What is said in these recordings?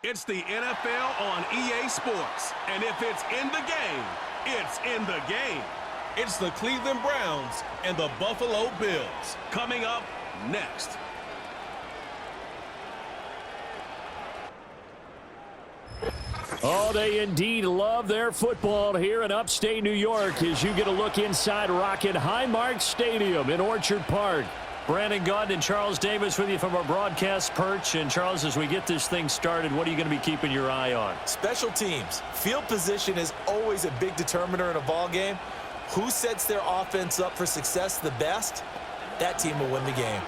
It's the NFL on EA Sports. And if it's in the game, it's in the game. It's the Cleveland Browns and the Buffalo Bills. Coming up next. Oh, they indeed love their football here in upstate New York as you get a look inside Rocket Highmark Stadium in Orchard Park. Brandon Gaudin and Charles Davis with you from our broadcast perch. And, Charles, as we get this thing started, what are you going to be keeping your eye on? Special teams. Field position is always a big determiner in a ball game. Who sets their offense up for success the best, that team will win the game.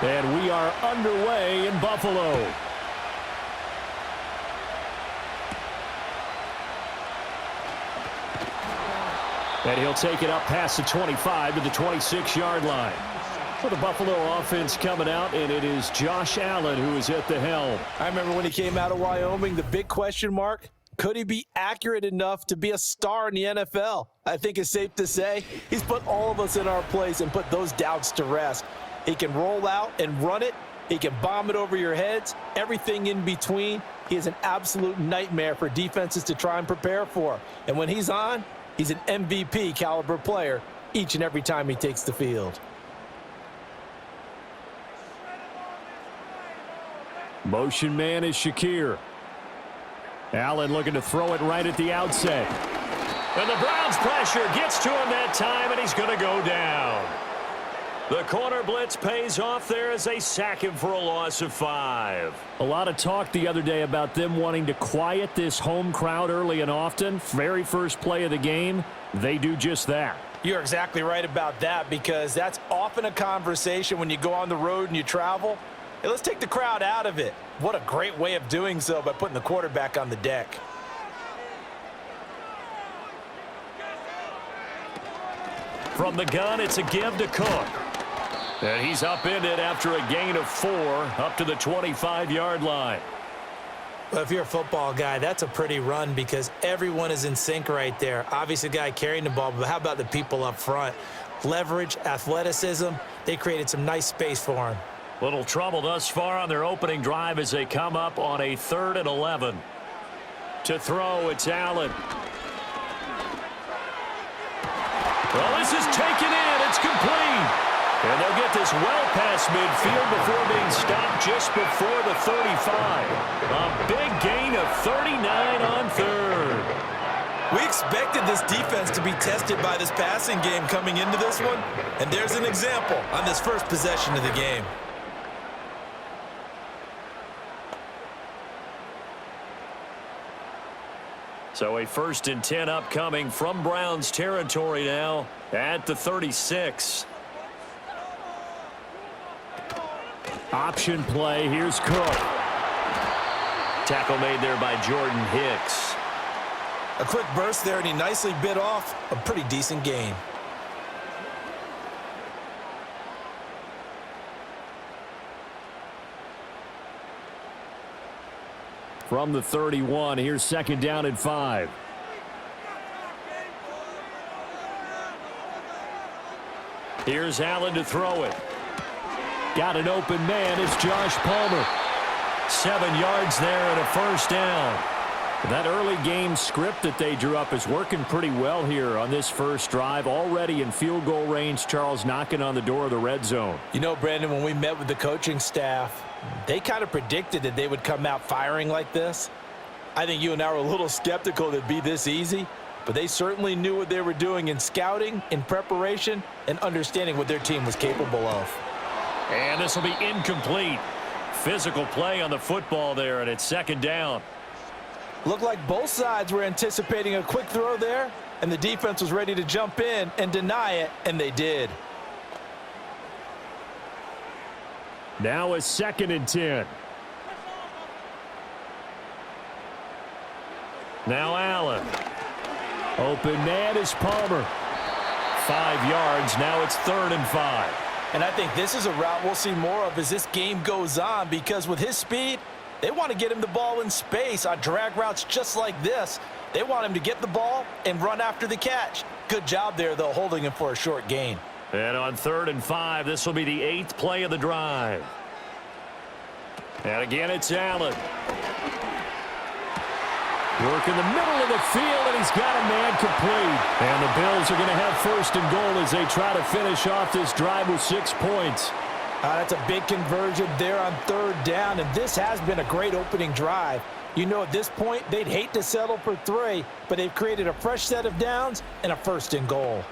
And we are underway in Buffalo. And he'll take it up past the 25 to the 26-yard line. For the Buffalo offense coming out, and it is Josh Allen who is at the helm. I remember when he came out of Wyoming, the big question mark, could he be accurate enough to be a star in the NFL? I think it's safe to say he's put all of us in our place and put those doubts to rest. He can roll out and run it. He can bomb it over your heads. Everything in between. He is an absolute nightmare for defenses to try and prepare for. And when he's on, he's an MVP caliber player each and every time he takes the field. Motion man is Shedeur. Allen looking to throw it right at the outset. And the Browns pressure gets to him that time, and he's going to go down. The corner blitz pays off there as they sack him for a loss of 5. A lot of talk the other day about them wanting to quiet this home crowd early and often. Very first play of the game, they do just that. You're exactly right about that, because that's often a conversation when you go on the road and you travel. Hey, let's take the crowd out of it. What a great way of doing so by putting the quarterback on the deck. From the gun, it's a give to Cook. And he's upended after a gain of 4 up to the 25-yard line. Well, if you're a football guy, that's a pretty run because everyone is in sync right there. Obviously, the guy carrying the ball, but how about the people up front? Leverage, athleticism, they created some nice space for him. Little trouble thus far on their opening drive as they come up on a 3rd and 11. To throw, it's Allen. Well, this is taken in. It's complete. And they'll get this well past midfield before being stopped just before the 35. A big gain of 39 on 3rd. We expected this defense to be tested by this passing game coming into this one, and there's an example on this first possession of the game. So a 1st and 10 upcoming from Browns territory now at the 36. Option play. Here's Cook. Tackle made there by Jordan Hicks. A quick burst there, and he nicely bit off a pretty decent gain. From the 31, here's 2nd down and 5. Here's Allen to throw it. Got an open man. It's Josh Palmer. 7 yards there and a 1st down. That early game script that they drew up is working pretty well here on this first drive. Already in field goal range, Charles knocking on the door of the red zone. You know, Brandon, when we met with the coaching staff, they kind of predicted that they would come out firing like this. I think you and I were a little skeptical that it'd be this easy, but they certainly knew what they were doing in scouting, in preparation, and understanding what their team was capable of. And this will be incomplete. Physical play on the football there, and it's 2nd down. Looked like both sides were anticipating a quick throw there, and the defense was ready to jump in and deny it, and they did. Now a 2nd and 10. Now Allen. Open man is Palmer. 5 yards. Now it's 3rd and 5. And I think this is a route we'll see more of as this game goes on, because with his speed, they want to get him the ball in space on drag routes just like this. They want him to get the ball and run after the catch. Good job there, though, holding him for a short gain. And on 3rd and 5, this will be the 8th play of the drive. And again, it's Allen. Work in the middle of the field, and he's got a man complete. And the Bills are going to have 1st and goal as they try to finish off this drive with 6 points. That's a big conversion there on 3rd down, and this has been a great opening drive. You know, at this point, they'd hate to settle for 3, but they've created a fresh set of downs and a 1st and goal.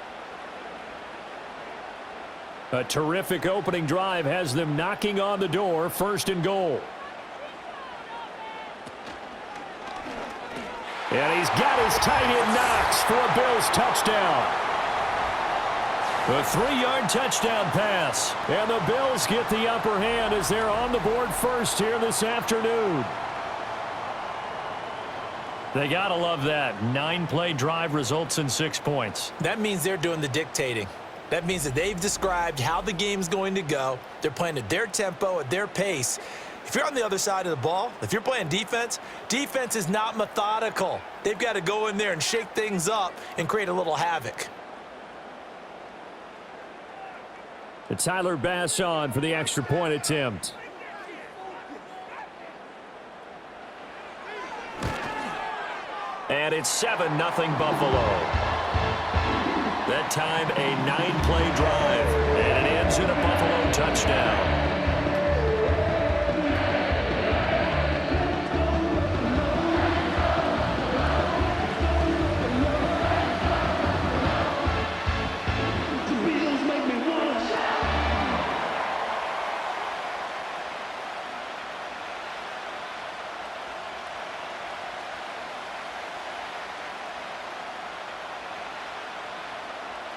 A terrific opening drive has them knocking on the door. 1st and goal. And he's got his tight end Knox for a Bills touchdown. A 3-yard touchdown pass. And the Bills get the upper hand as they're on the board first here this afternoon. They got to love that. 9-play drive results in 6 points. That means they're doing the dictating. That means that they've described how the game's going to go. They're playing at their tempo, at their pace. If you're on the other side of the ball, if you're playing defense, defense is not methodical. They've got to go in there and shake things up and create a little havoc. And Tyler Bass on for the extra point attempt. And it's 7-0 Buffalo. That time a 9-play drive. And it ends in a Buffalo touchdown.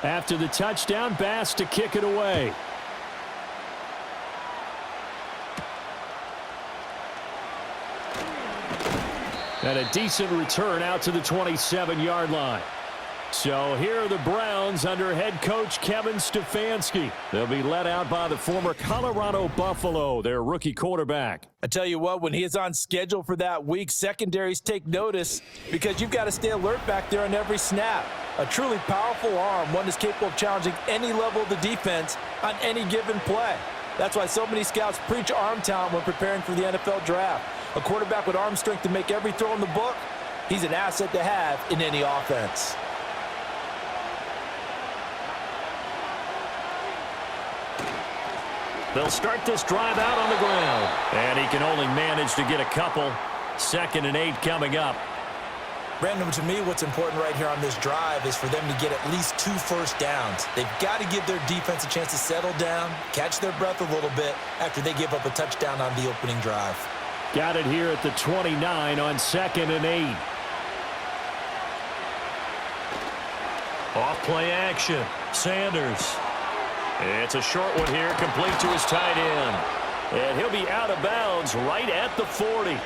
After the touchdown, Bass to kick it away. And a decent return out to the 27-yard line. So here are the Browns under head coach Kevin Stefanski. They'll be led out by the former Colorado Buffalo, their rookie quarterback. I tell you what, when he is on schedule for that week, secondaries take notice because you've got to stay alert back there on every snap. A truly powerful arm, one is capable of challenging any level of the defense on any given play. That's why so many scouts preach arm talent when preparing for the NFL draft. A quarterback with arm strength to make every throw in the book, he's an asset to have in any offense. They'll start this drive out on the ground. And he can only manage to get a couple. 2nd and 8 coming up. Brandon, to me, what's important right here on this drive is for them to get at least 2 first downs. They've got to give their defense a chance to settle down, catch their breath a little bit after they give up a touchdown on the opening drive. Got it here at the 29 on 2nd and 8. Off play action. Sanders. It's a short one here, complete to his tight end. And he'll be out of bounds right at the 40.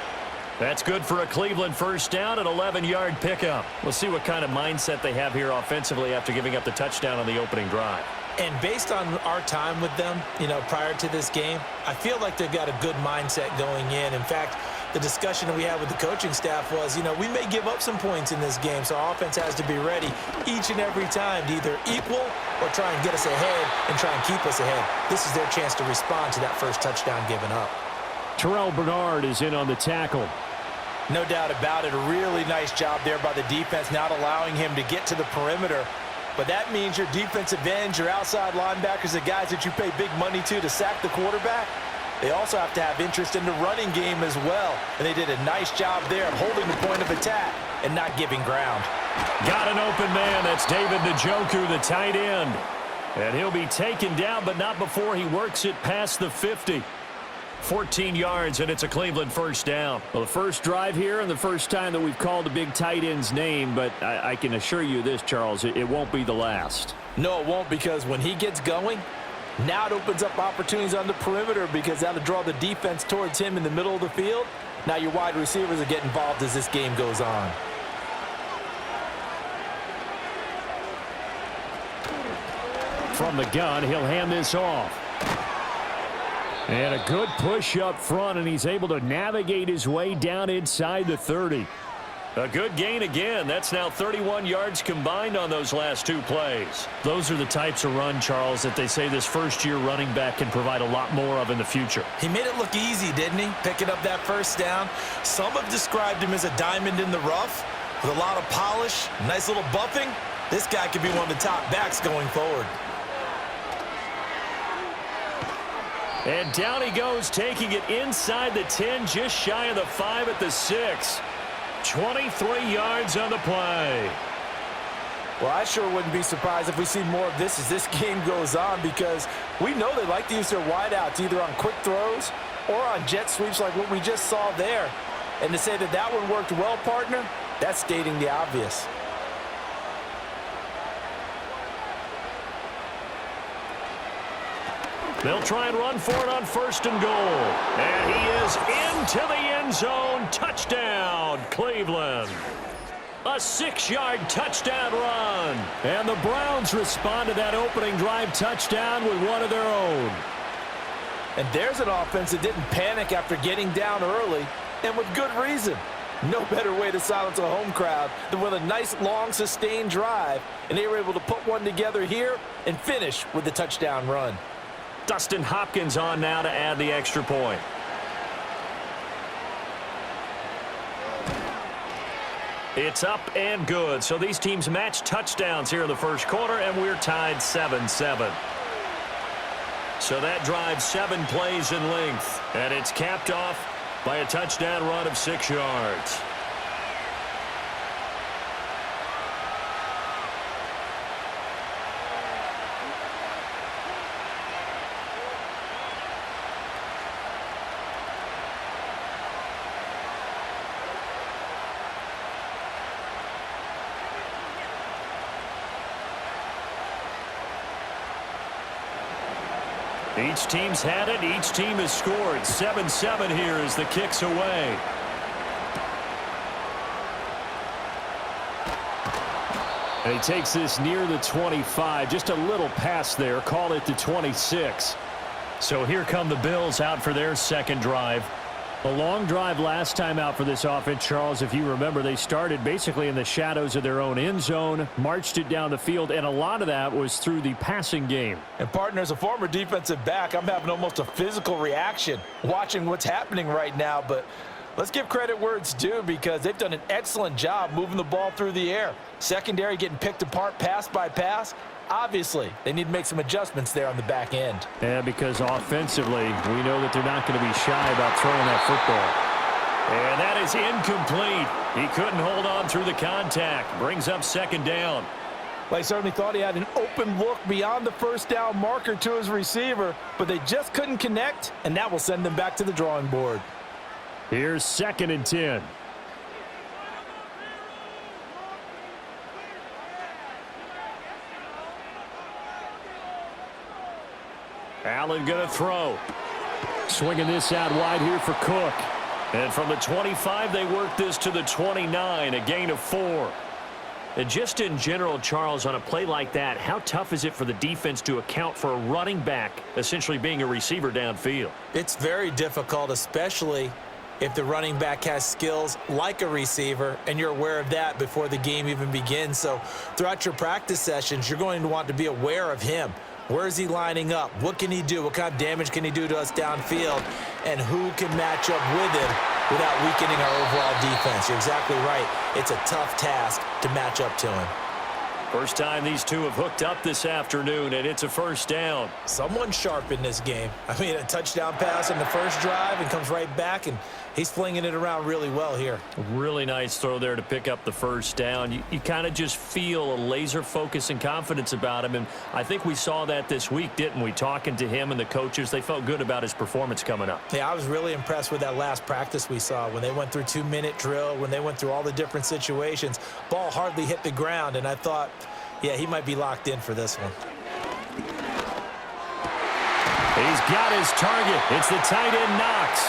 That's good for a Cleveland first down, an 11-yard pickup. We'll see what kind of mindset they have here offensively after giving up the touchdown on the opening drive. And based on our time with them, prior to this game, I feel like they've got a good mindset going in. In fact, the discussion that we had with the coaching staff was, we may give up some points in this game, so our offense has to be ready each and every time to either equal or try and get us ahead and try and keep us ahead. This is their chance to respond to that first touchdown given up. Terrell Bernard is in on the tackle. No doubt about it. A really nice job there by the defense, not allowing him to get to the perimeter. But that means your defensive ends, your outside linebackers, the guys that you pay big money to sack the quarterback, they also have to have interest in the running game as well. And they did a nice job there of holding the point of attack and not giving ground. Got an open man. That's David Njoku, the tight end. And he'll be taken down, but not before he works it past the 50. 14 yards, and it's a Cleveland first down. Well, the first drive here and the first time that we've called a big tight end's name, but I can assure you this, Charles, it won't be the last. No, it won't, because when he gets going, now it opens up opportunities on the perimeter because that'll draw the defense towards him in the middle of the field. Now your wide receivers are getting involved as this game goes on. From the gun, he'll hand this off. And a good push up front, and he's able to navigate his way down inside the 30. A good gain again. That's now 31 yards combined on those last two plays. Those are the types of run, Charles, that they say this first-year running back can provide a lot more of in the future. He made it look easy, didn't he? Picking up that first down. Some have described him as a diamond in the rough with a lot of polish, nice little buffing. This guy could be one of the top backs going forward. And down he goes, taking it inside the 10, just shy of the 5 at the 6. 23 yards on the play. Well, I sure wouldn't be surprised if we see more of this as this game goes on, because we know they like to use their wideouts either on quick throws or on jet sweeps like what we just saw there. And to say that that one worked well, partner, that's stating the obvious. They'll try and run for it on 1st and goal. And he is into the end zone. Touchdown, Cleveland. A 6-yard touchdown run. And the Browns respond to that opening drive touchdown with one of their own. And there's an offense that didn't panic after getting down early, and with good reason. No better way to silence a home crowd than with a nice, long, sustained drive. And they were able to put one together here and finish with the touchdown run. Dustin Hopkins on now to add the extra point. It's up and good. So these teams match touchdowns here in the first quarter, and we're tied 7-7. So that drive 7 plays in length, and it's capped off by a touchdown run of 6 yards. Each team's had it. Each team has scored. 7-7 here as the kick's away. And he takes this near the 25. Just a little pass there. Call it the 26. So here come the Bills out for their second drive. A long drive last time out for this offense, Charles. If you remember, they started basically in the shadows of their own end zone, marched it down the field, and a lot of that was through the passing game. And, partner, as a former defensive back, I'm having almost a physical reaction watching what's happening right now. But let's give credit where it's due, because they've done an excellent job moving the ball through the air. Secondary getting picked apart pass by pass. Obviously, they need to make some adjustments there on the back end. Yeah, because offensively, we know that they're not going to be shy about throwing that football. And that is incomplete. He couldn't hold on through the contact. Brings up second down. Well, he certainly thought he had an open look beyond the first down marker to his receiver, but they just couldn't connect, and that will send them back to the drawing board. Here's 2nd and 10. Allen going to throw. Swinging this out wide here for Cook. And from the 25, they work this to the 29, a gain of 4. And just in general, Charles, on a play like that, how tough is it for the defense to account for a running back essentially being a receiver downfield? It's very difficult, especially if the running back has skills like a receiver, and you're aware of that before the game even begins. So throughout your practice sessions, you're going to want to be aware of him. Where is he lining up? What can he do? What kind of damage can he do to us downfield? And who can match up with him without weakening our overall defense? You're exactly right. It's a tough task to match up to him. First time these two have hooked up this afternoon, and it's a first down. Someone sharp in this game. I mean, a touchdown pass in the first drive and comes right back, and he's flinging it around really well here. Really nice throw there to pick up the first down. You kind of just feel a laser focus and confidence about him, and I think we saw that this week, didn't we? Talking to him and the coaches, they felt good about his performance coming up. Yeah, I was really impressed with that last practice we saw when they went through 2-minute drill, when they went through all the different situations. Ball hardly hit the ground, and I thought, yeah, he might be locked in for this one. He's got his target. It's the tight end Knox.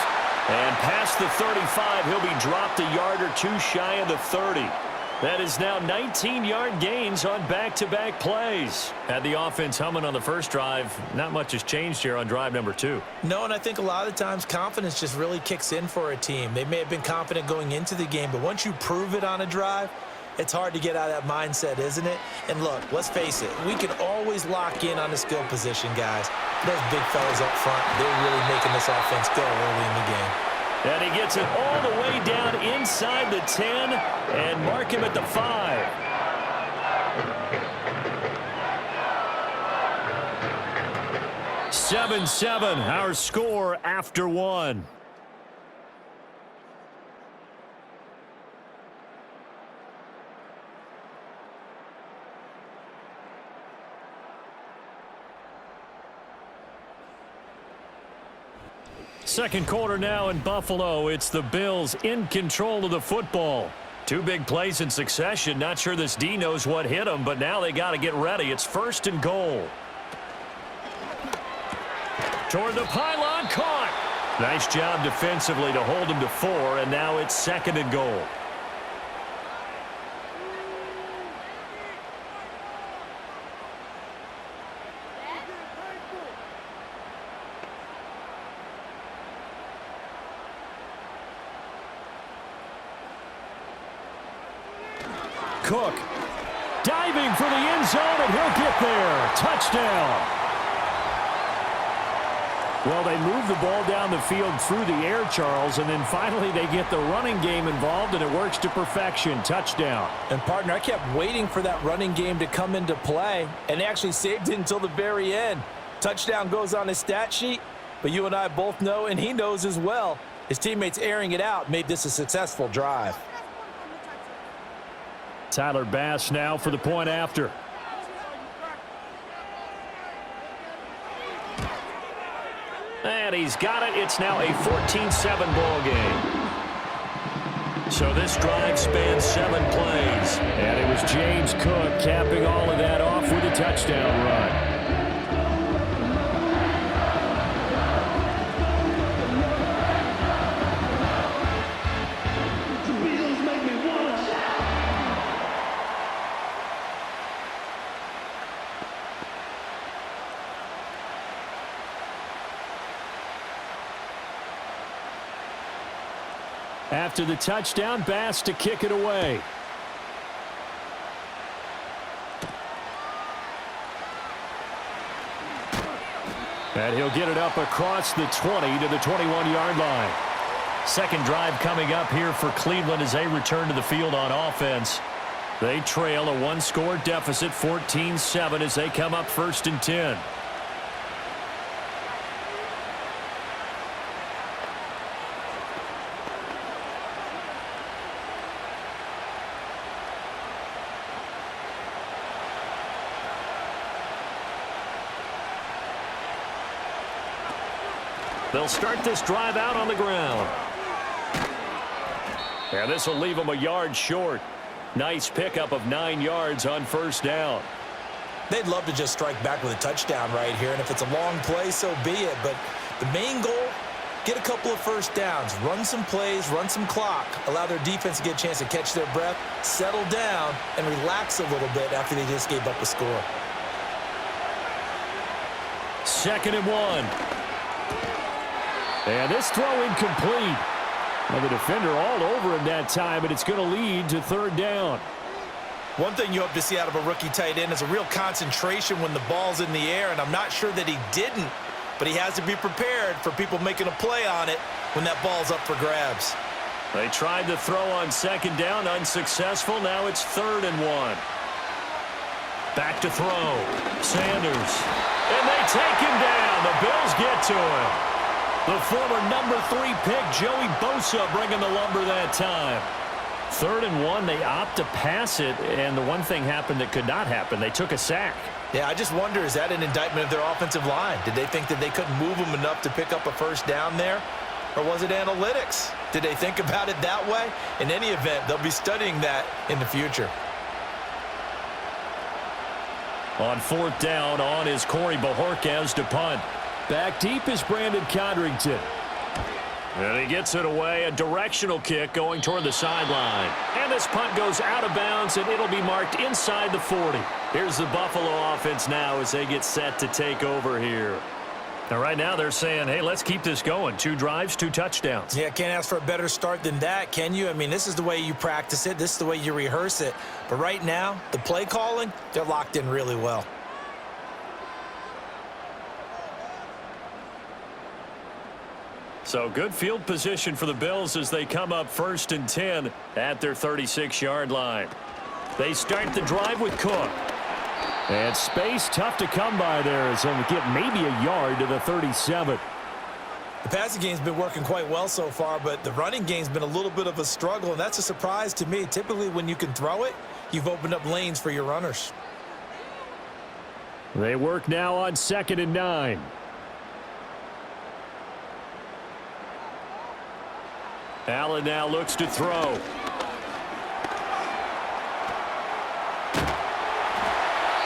And past the 35, he'll be dropped a yard or two shy of the 30. That is now 19-yard gains on back-to-back plays. Had the offense humming on the first drive. Not much has changed here on drive number 2. No, and I think a lot of the times confidence just really kicks in for a team. They may have been confident going into the game, but once you prove it on a drive, it's hard to get out of that mindset, isn't it? And look, let's face it, we can always lock in on the skill position, guys. Those big fellas up front, they're really making this offense go early in the game. And he gets it all the way down inside the 10 and mark him at the 5. Seven, our score after 1. Second quarter now in Buffalo. It's the Bills in control of the football. 2 big plays in succession. Not sure this D knows what hit them, but now they got to get ready. It's 1st and goal. Toward the pylon, caught. Nice job defensively to hold him to 4, and now it's 2nd and goal. Cook diving for the end zone, and he'll get there. Touchdown. Well, they move the ball down the field through the air, Charles, and then finally they get the running game involved, and it works to perfection. Touchdown. And, partner, I kept waiting for that running game to come into play, and they actually saved it until the very end. Touchdown goes on his stat sheet, but you and I both know, and he knows as well, his teammates airing it out made this a successful drive. Tyler Bass now for the point after. And he's got it. It's now a 14-7 ball game. So this drive spans 7 plays. And it was James Cook capping all of that off with a touchdown run. After the touchdown, Bass to kick it away. And he'll get it up across the 20 to the 21-yard line. Second drive coming up here for Cleveland as they return to the field on offense. They trail a 1-score deficit, 14-7, as they come up 1st and 10. They'll start this drive out on the ground. And this will leave them a yard short. Nice pickup of 9 yards on 1st down. They'd love to just strike back with a touchdown right here, and if it's a long play, so be it. But the main goal, get a couple of 1st downs, run some plays, run some clock, allow their defense to get a chance to catch their breath, settle down, and relax a little bit after they just gave up a score. 2nd and 1. And this throw incomplete. And the defender all over him that time, and it's going to lead to 3rd down. One thing you hope to see out of a rookie tight end is a real concentration when the ball's in the air, and I'm not sure that he didn't, but he has to be prepared for people making a play on it when that ball's up for grabs. They tried to throw on 2nd down, unsuccessful. Now it's 3rd and 1. Back to throw. Sanders. And they take him down. The Bills get to him. The former number 3 pick, Joey Bosa, bringing the lumber that time. 3rd and 1, they opt to pass it, and the one thing happened that could not happen. They took a sack. Yeah, I just wonder, is that an indictment of their offensive line? Did they think that they couldn't move them enough to pick up a 1st down there? Or was it analytics? Did they think about it that way? In any event, they'll be studying that in the future. On 4th down, on is Corey Bojorquez to punt. Back deep is Brandon Codrington. And he gets it away, a directional kick going toward the sideline. And this punt goes out of bounds, and it'll be marked inside the 40. Here's the Buffalo offense now as they get set to take over here. Now, right now they're saying, hey, let's keep this going. 2 drives, 2 touchdowns. Yeah, can't ask for a better start than that, can you? I mean, this is the way you practice it. This is the way you rehearse it. But right now, the play calling, they're locked in really well. So good field position for the Bills as they come up 1st and 10 at their 36-yard line. They start the drive with Cook. And space tough to come by there as they'll get maybe a yard to the 37. The passing game's been working quite well so far, but the running game's been a little bit of a struggle, and that's a surprise to me. Typically, when you can throw it, you've opened up lanes for your runners. They work now on 2nd and 9. Allen now looks to throw.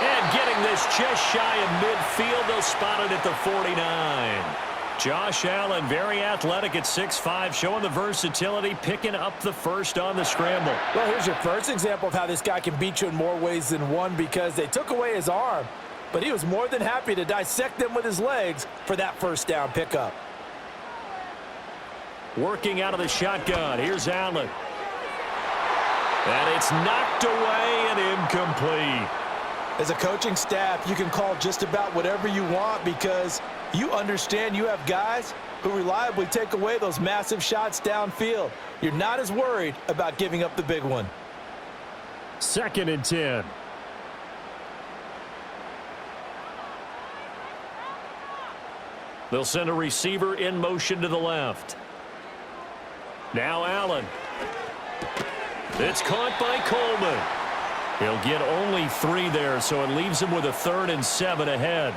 And getting this just shy of midfield, they'll spot it at the 49. Josh Allen, very athletic at 6'5", showing the versatility, picking up the first on the scramble. Well, here's your first example of how this guy can beat you in more ways than one, because they took away his arm, but he was more than happy to dissect them with his legs for that first down pickup. Working out of the shotgun. Here's Allen. And it's knocked away and incomplete. As a coaching staff, you can call just about whatever you want because you understand you have guys who reliably take away those massive shots downfield. You're not as worried about giving up the big one. 2nd and 10. They'll send a receiver in motion to the left. Now Allen. It's caught by Coleman. He'll get only 3 there, so it leaves him with a 3rd and 7 ahead.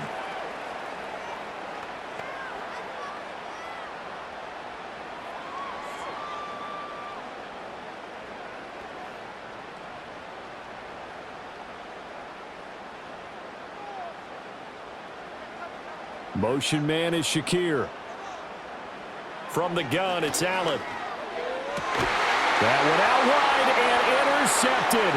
Motion man is Shedeur. From the gun, it's Allen. That one out wide and intercepted.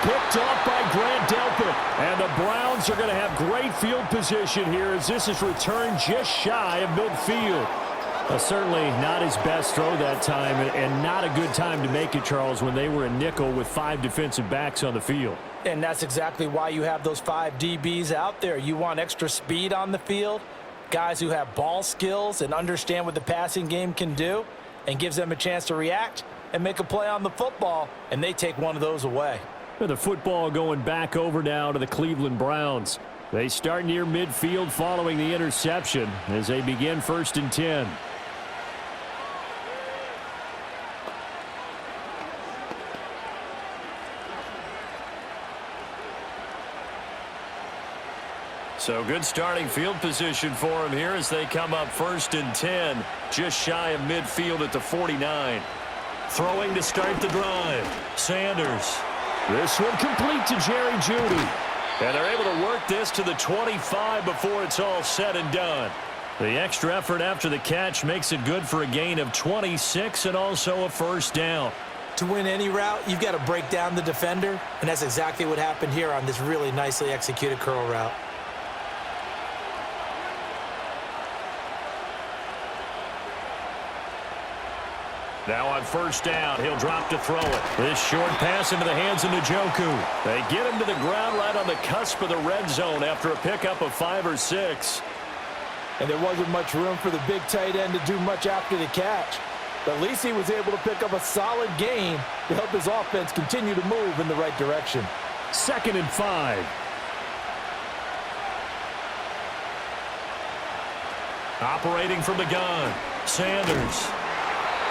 Picked off by Grant Delpit. And the Browns are going to have great field position here as this is returned just shy of midfield. Certainly not his best throw that time, and not a good time to make it, Charles, when they were in nickel with 5 defensive backs on the field. And that's exactly why you have those 5 DBs out there. You want extra speed on the field, guys who have ball skills and understand what the passing game can do, and gives them a chance to react and make a play on the football, and they take one of those away. The football going back over now to the Cleveland Browns. They start near midfield following the interception as they begin 1st and 10. So good starting field position for him here as they come up 1st and 10, just shy of midfield at the 49. Throwing to start the drive. Sanders. This one complete to Jerry Jeudy. And they're able to work this to the 25 before it's all said and done. The extra effort after the catch makes it good for a gain of 26 and also a 1st down. To win any route, you've got to break down the defender, and that's exactly what happened here on this really nicely executed curl route. Now on 1st down, he'll drop to throw it. This short pass into the hands of Njoku. They get him to the ground right on the cusp of the red zone after a pickup of 5 or 6. And there wasn't much room for the big tight end to do much after the catch. But at least he was able to pick up a solid gain to help his offense continue to move in the right direction. 2nd and 5. Operating from the gun, Sanders.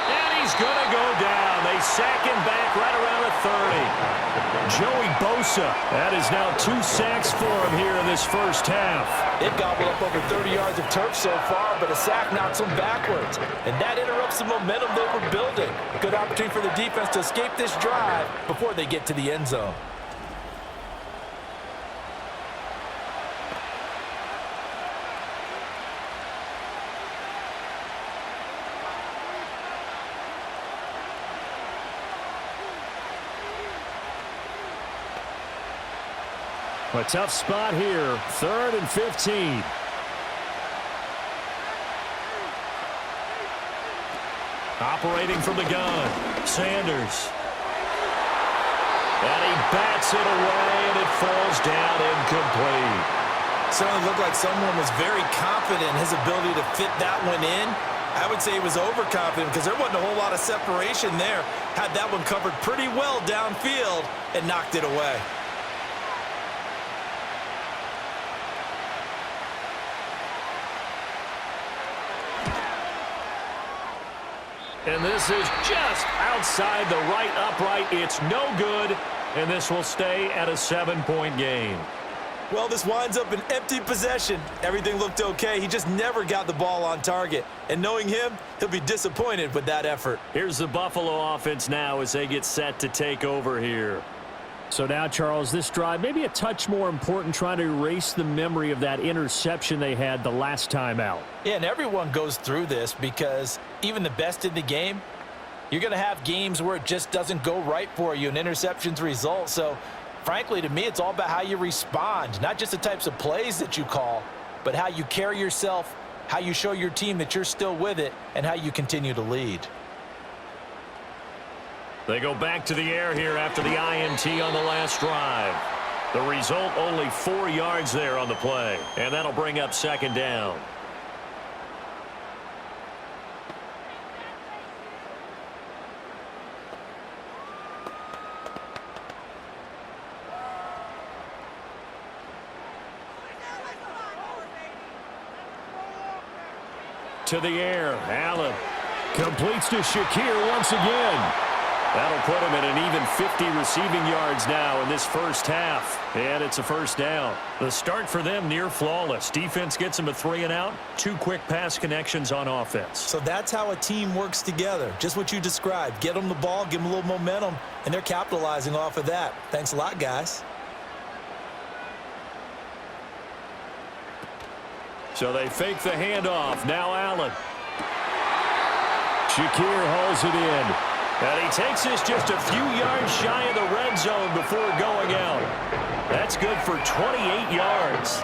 And he's going to go down. They sack him back right around the 30. Joey Bosa. That is now 2 sacks for him here in this first half. They've gobbled up over 30 yards of turf so far, but a sack knocks them backwards. And that interrupts the momentum they were building. Good opportunity for the defense to escape this drive before they get to the end zone. A tough spot here. 3rd and 15. Operating from the gun, Sanders. And he bats it away, and it falls down incomplete. Certainly looked like someone was very confident in his ability to fit that one in. I would say he was overconfident because there wasn't a whole lot of separation there. Had that one covered pretty well downfield and knocked it away. And this is just outside the right upright. It's no good, and this will stay at a 7-point game. Well, this winds up an empty possession. Everything looked okay. He just never got the ball on target. And knowing him, he'll be disappointed with that effort. Here's the Buffalo offense now as they get set to take over here. So now, Charles, this drive maybe a touch more important, trying to erase the memory of that interception they had the last time out. Yeah, and everyone goes through this because even the best in the game, you're going to have games where it just doesn't go right for you and interceptions result. So, frankly, to me, it's all about how you respond, not just the types of plays that you call, but how you carry yourself, how you show your team that you're still with it, and how you continue to lead. They go back to the air here after the INT on the last drive. The result, only 4 yards there on the play, and that'll bring up 2nd down. To the air, Allen completes to Shedeur once again. That'll put him at an even 50 receiving yards now in this first half. And it's a 1st down. The start for them near flawless. Defense gets them a 3 and out. 2 quick pass connections on offense. So that's how a team works together. Just what you described. Get them the ball, give them a little momentum, and they're capitalizing off of that. Thanks a lot, guys. So they fake the handoff. Now Allen. Shedeur hauls it in. And he takes this just a few yards shy of the red zone before going out. That's good for 28 yards.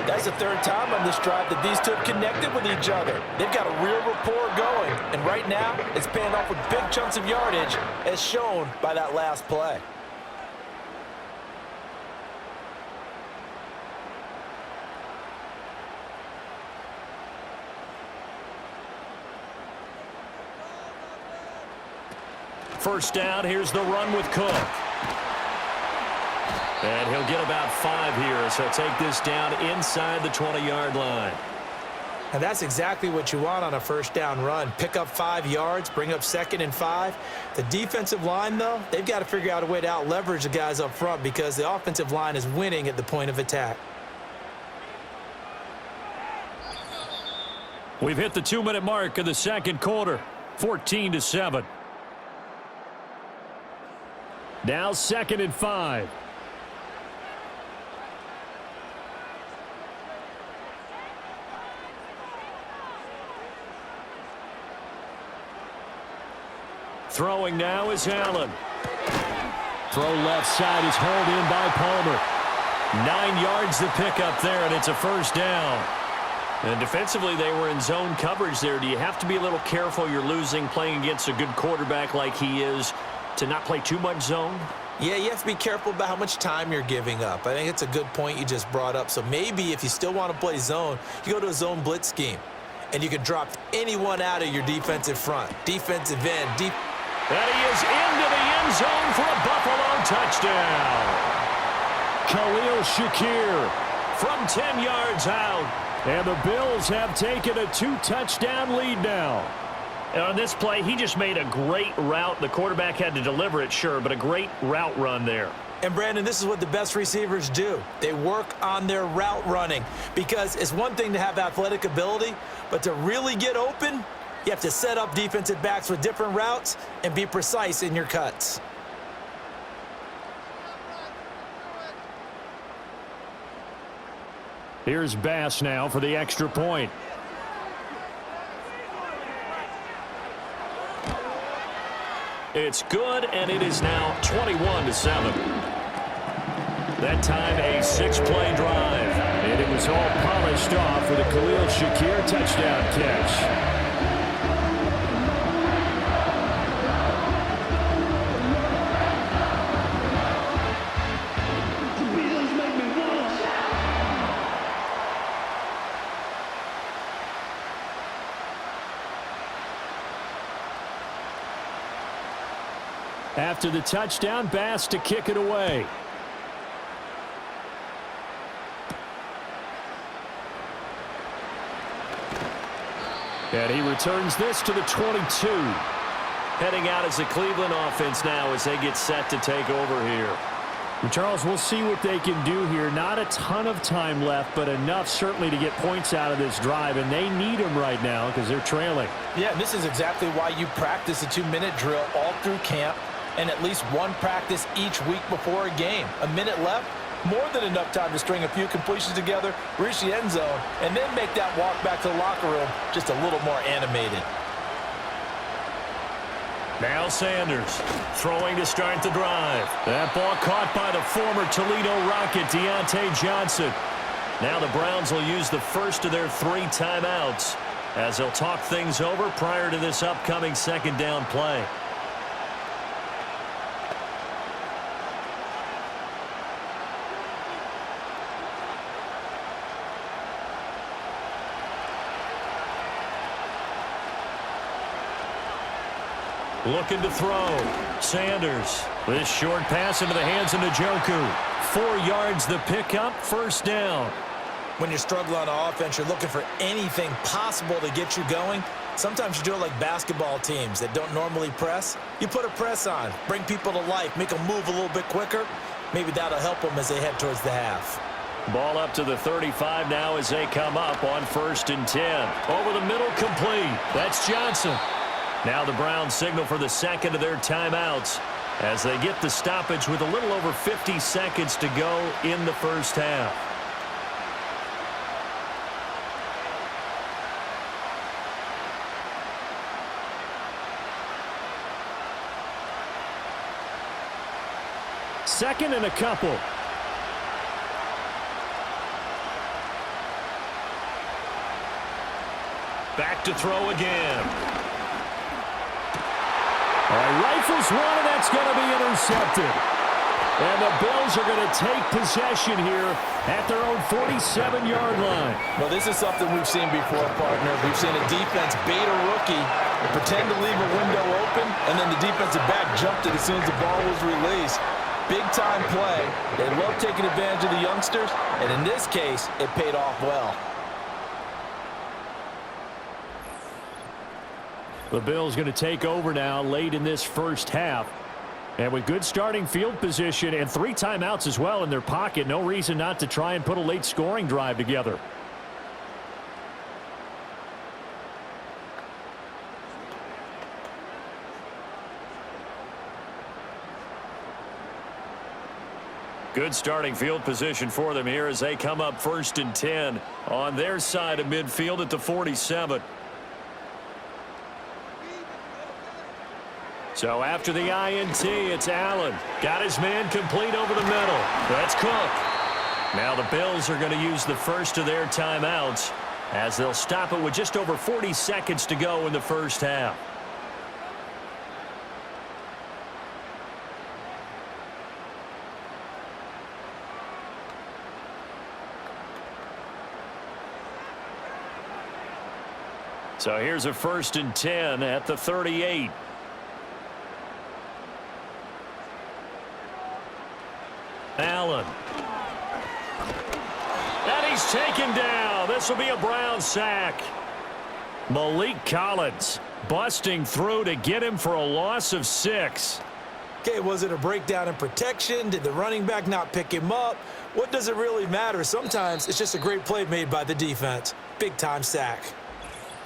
That's the 3rd time on this drive that these two have connected with each other. They've got a real rapport going. And right now, it's paying off with big chunks of yardage, as shown by that last play. First down, here's the run with Cook. And he'll get about 5 here, so take this down inside the 20-yard line. And that's exactly what you want on a 1st down run. Pick up 5 yards, bring up 2nd and 5. The defensive line, though, they've got to figure out a way to out-leverage the guys up front because the offensive line is winning at the point of attack. We've hit the 2-minute mark of the 2nd quarter, 14-7. Now 2nd and 5. Throwing now is Allen. Throw left side is hauled in by Palmer. 9 yards to pick up there, and it's a 1st down. And defensively, they were in zone coverage there. Do you have to be a little careful? You're losing, playing against a good quarterback like he is, to not play too much zone? Yeah, you have to be careful about how much time you're giving up. I think it's a good point you just brought up. So maybe if you still want to play zone, you go to a zone blitz scheme, and you can drop anyone out of your defensive front, defensive end. And he is into the end zone for a Buffalo touchdown. Khalil Shedeur from 10 yards out. And the Bills have taken a 2-touchdown lead now. And on this play, he just made a great route. The quarterback had to deliver it, sure, but a great route run there. And, Brandon, this is what the best receivers do. They work on their route running because it's one thing to have athletic ability, but to really get open, you have to set up defensive backs with different routes and be precise in your cuts. Here's Bass now for the extra point. It's good, and it is now 21-7. That time a 6-play drive. And it was all polished off with a Shedeur touchdown catch. After the touchdown, Bass to kick it away. And he returns this to the 22. Heading out as the Cleveland offense now as they get set to take over here. And Charles, we'll see what they can do here. Not a ton of time left, but enough certainly to get points out of this drive, and they need them right now because they're trailing. Yeah, and this is exactly why you practice a 2-minute drill all through camp and at least one practice each week before a game. A minute left, more than enough time to string a few completions together, reach the end zone, and then make that walk back to the locker room just a little more animated. Now Sanders throwing to start the drive. That ball caught by the former Toledo Rocket, Deontay Johnson. Now the Browns will use the first of their 3 timeouts as they'll talk things over prior to this upcoming 2nd down play. Looking to throw. Sanders. This short pass into the hands of Njoku. 4 yards the pickup, 1st down. When you're struggling on offense, you're looking for anything possible to get you going. Sometimes you do it like basketball teams that don't normally press. You put a press on, bring people to life, make them move a little bit quicker. Maybe that'll help them as they head towards the half. Ball up to the 35 now as they come up on 1st and 10. Over the middle, complete. That's Johnson. Now the Browns signal for the 2nd of their timeouts as they get the stoppage with a little over 50 seconds to go in the 1st half. Second and a couple. Back to throw again. All right, rifles one, and that's going to be intercepted. And the Bills are going to take possession here at their own 47-yard line. Well, this is something we've seen before, partner. We've seen a defense bait a rookie, pretend to leave a window open, and then the defensive back jumped it as soon as the ball was released. Big-time play. They love taking advantage of the youngsters, and in this case, it paid off well. The Bills going to take over now late in this 1st half. And with good starting field position and 3 timeouts as well in their pocket, no reason not to try and put a late scoring drive together. Good starting field position for them here as they come up 1st and 10 on their side of midfield at the 47. So after the INT, it's Allen. Got his man complete over the middle. That's Cook. Now the Bills are going to use the 1st of their timeouts as they'll stop it with just over 40 seconds to go in the 1st half. So here's a 1st and 10 at the 38. Allen. And he's taken down. This will be a Brown sack. Malik Collins busting through to get him for a loss of 6. Okay, was it a breakdown in protection? Did the running back not pick him up? What does it really matter? Sometimes it's just a great play made by the defense. Big-time sack.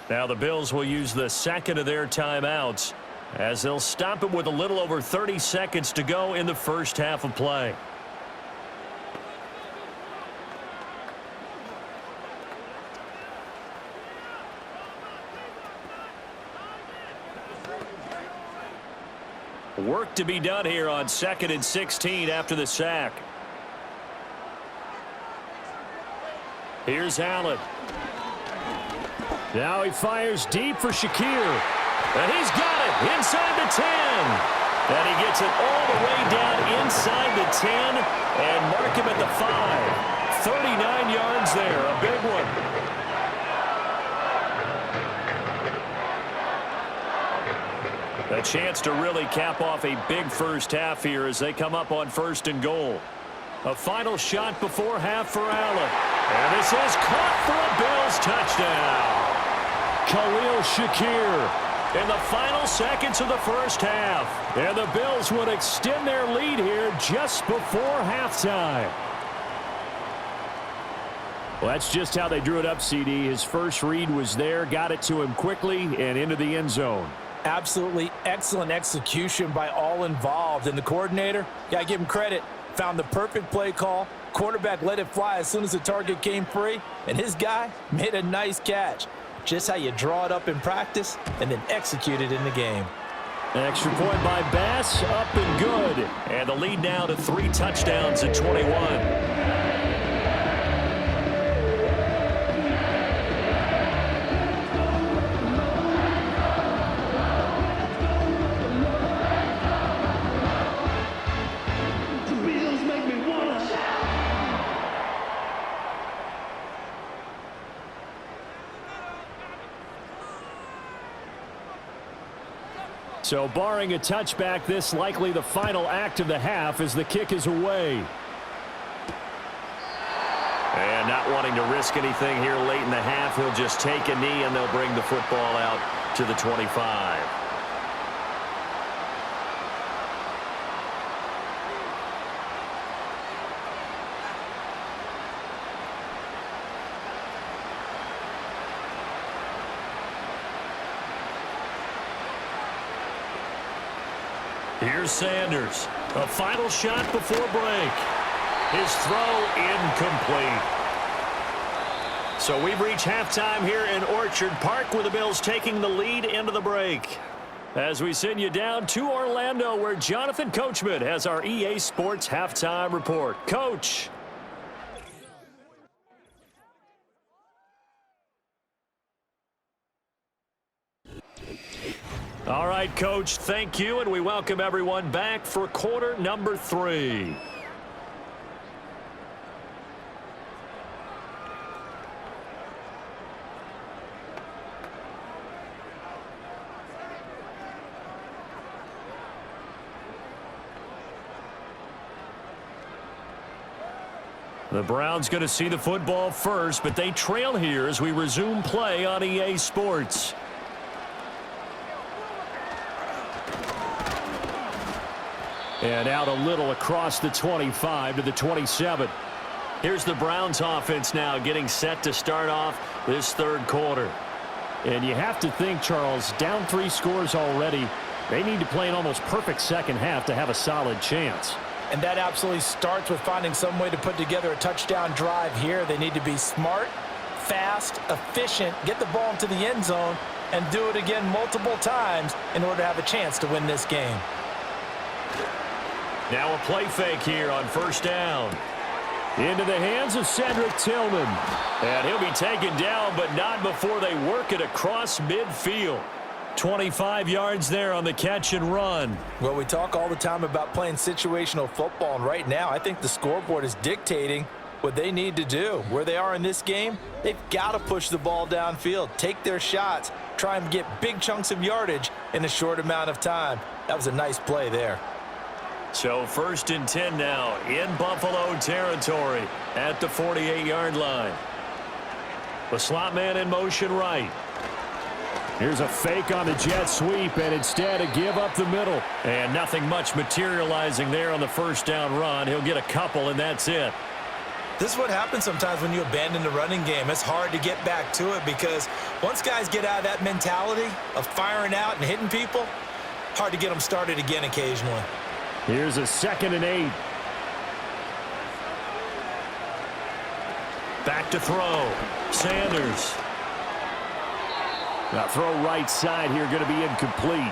Now the Bills will use the 2nd of their timeouts as they'll stop it with a little over 30 seconds to go in the 1st half of play. Work to be done here on 2nd and 16 after the sack. Here's Allen. Now he fires deep for Shedeur. And he's got it inside the 10. And he gets it all the way down inside the 10 and mark him at the 5. 39 yards there, a big one. A chance to really cap off a big first half here as they come up on 1st and goal. A final shot before half for Allen. And this is caught for a Bills touchdown. Khalil Shedeur in the final seconds of the first half. And the Bills would extend their lead here just before halftime. Well, that's just how they drew it up, CD. His first read was there, got it to him quickly, and into the end zone. Absolutely excellent execution by all involved. And the coordinator, got to give him credit, found the perfect play call. Quarterback let it fly as soon as the target came free, and his guy made a nice catch. Just how you draw it up in practice and then execute it in the game. An extra point by Bass, up and good. And the lead now to 3 touchdowns at 21. So barring a touchback, this likely the final act of the half as the kick is away. And not wanting to risk anything here late in the half, he'll just take a knee and they'll bring the football out to the 25. Here's Sanders. A final shot before break. His throw incomplete. So we've reached halftime here in Orchard Park with the Bills taking the lead into the break. As we send you down to Orlando where Jonathan Coachman has our EA Sports halftime report. Coach. All right, Coach, thank you, and we welcome everyone back for quarter number 3. The Browns going to see the football first, but they trail here as we resume play on EA Sports. And out a little across the 25 to the 27. Here's the Browns offense now getting set to start off this third quarter. And you have to think, Charles, down 3 scores already. They need to play an almost perfect second half to have a solid chance. And that absolutely starts with finding some way to put together a touchdown drive here. They need to be smart, fast, efficient, get the ball into the end zone, and do it again multiple times in order to have a chance to win this game. Now a play fake here on first down. Into the hands of Cedric Tillman. And he'll be taken down, but not before they work it across midfield. 25 yards there on the catch and run. Well, we talk all the time about playing situational football, and right now I think the scoreboard is dictating what they need to do. Where they are in this game, they've got to push the ball downfield, take their shots, try and get big chunks of yardage in a short amount of time. That was a nice play there. So 1st and 10 now in Buffalo territory at the 48-yard line. The slot man in motion right. Here's a fake on the jet sweep, and instead a give up the middle. And nothing much materializing there on the first down run. He'll get a couple, and that's it. This is what happens sometimes when you abandon the running game. It's hard to get back to it because once guys get out of that mentality of firing out and hitting people, hard to get them started again occasionally. Here's a 2nd and 8. Back to throw. Sanders. Now throw right side here, going to be incomplete.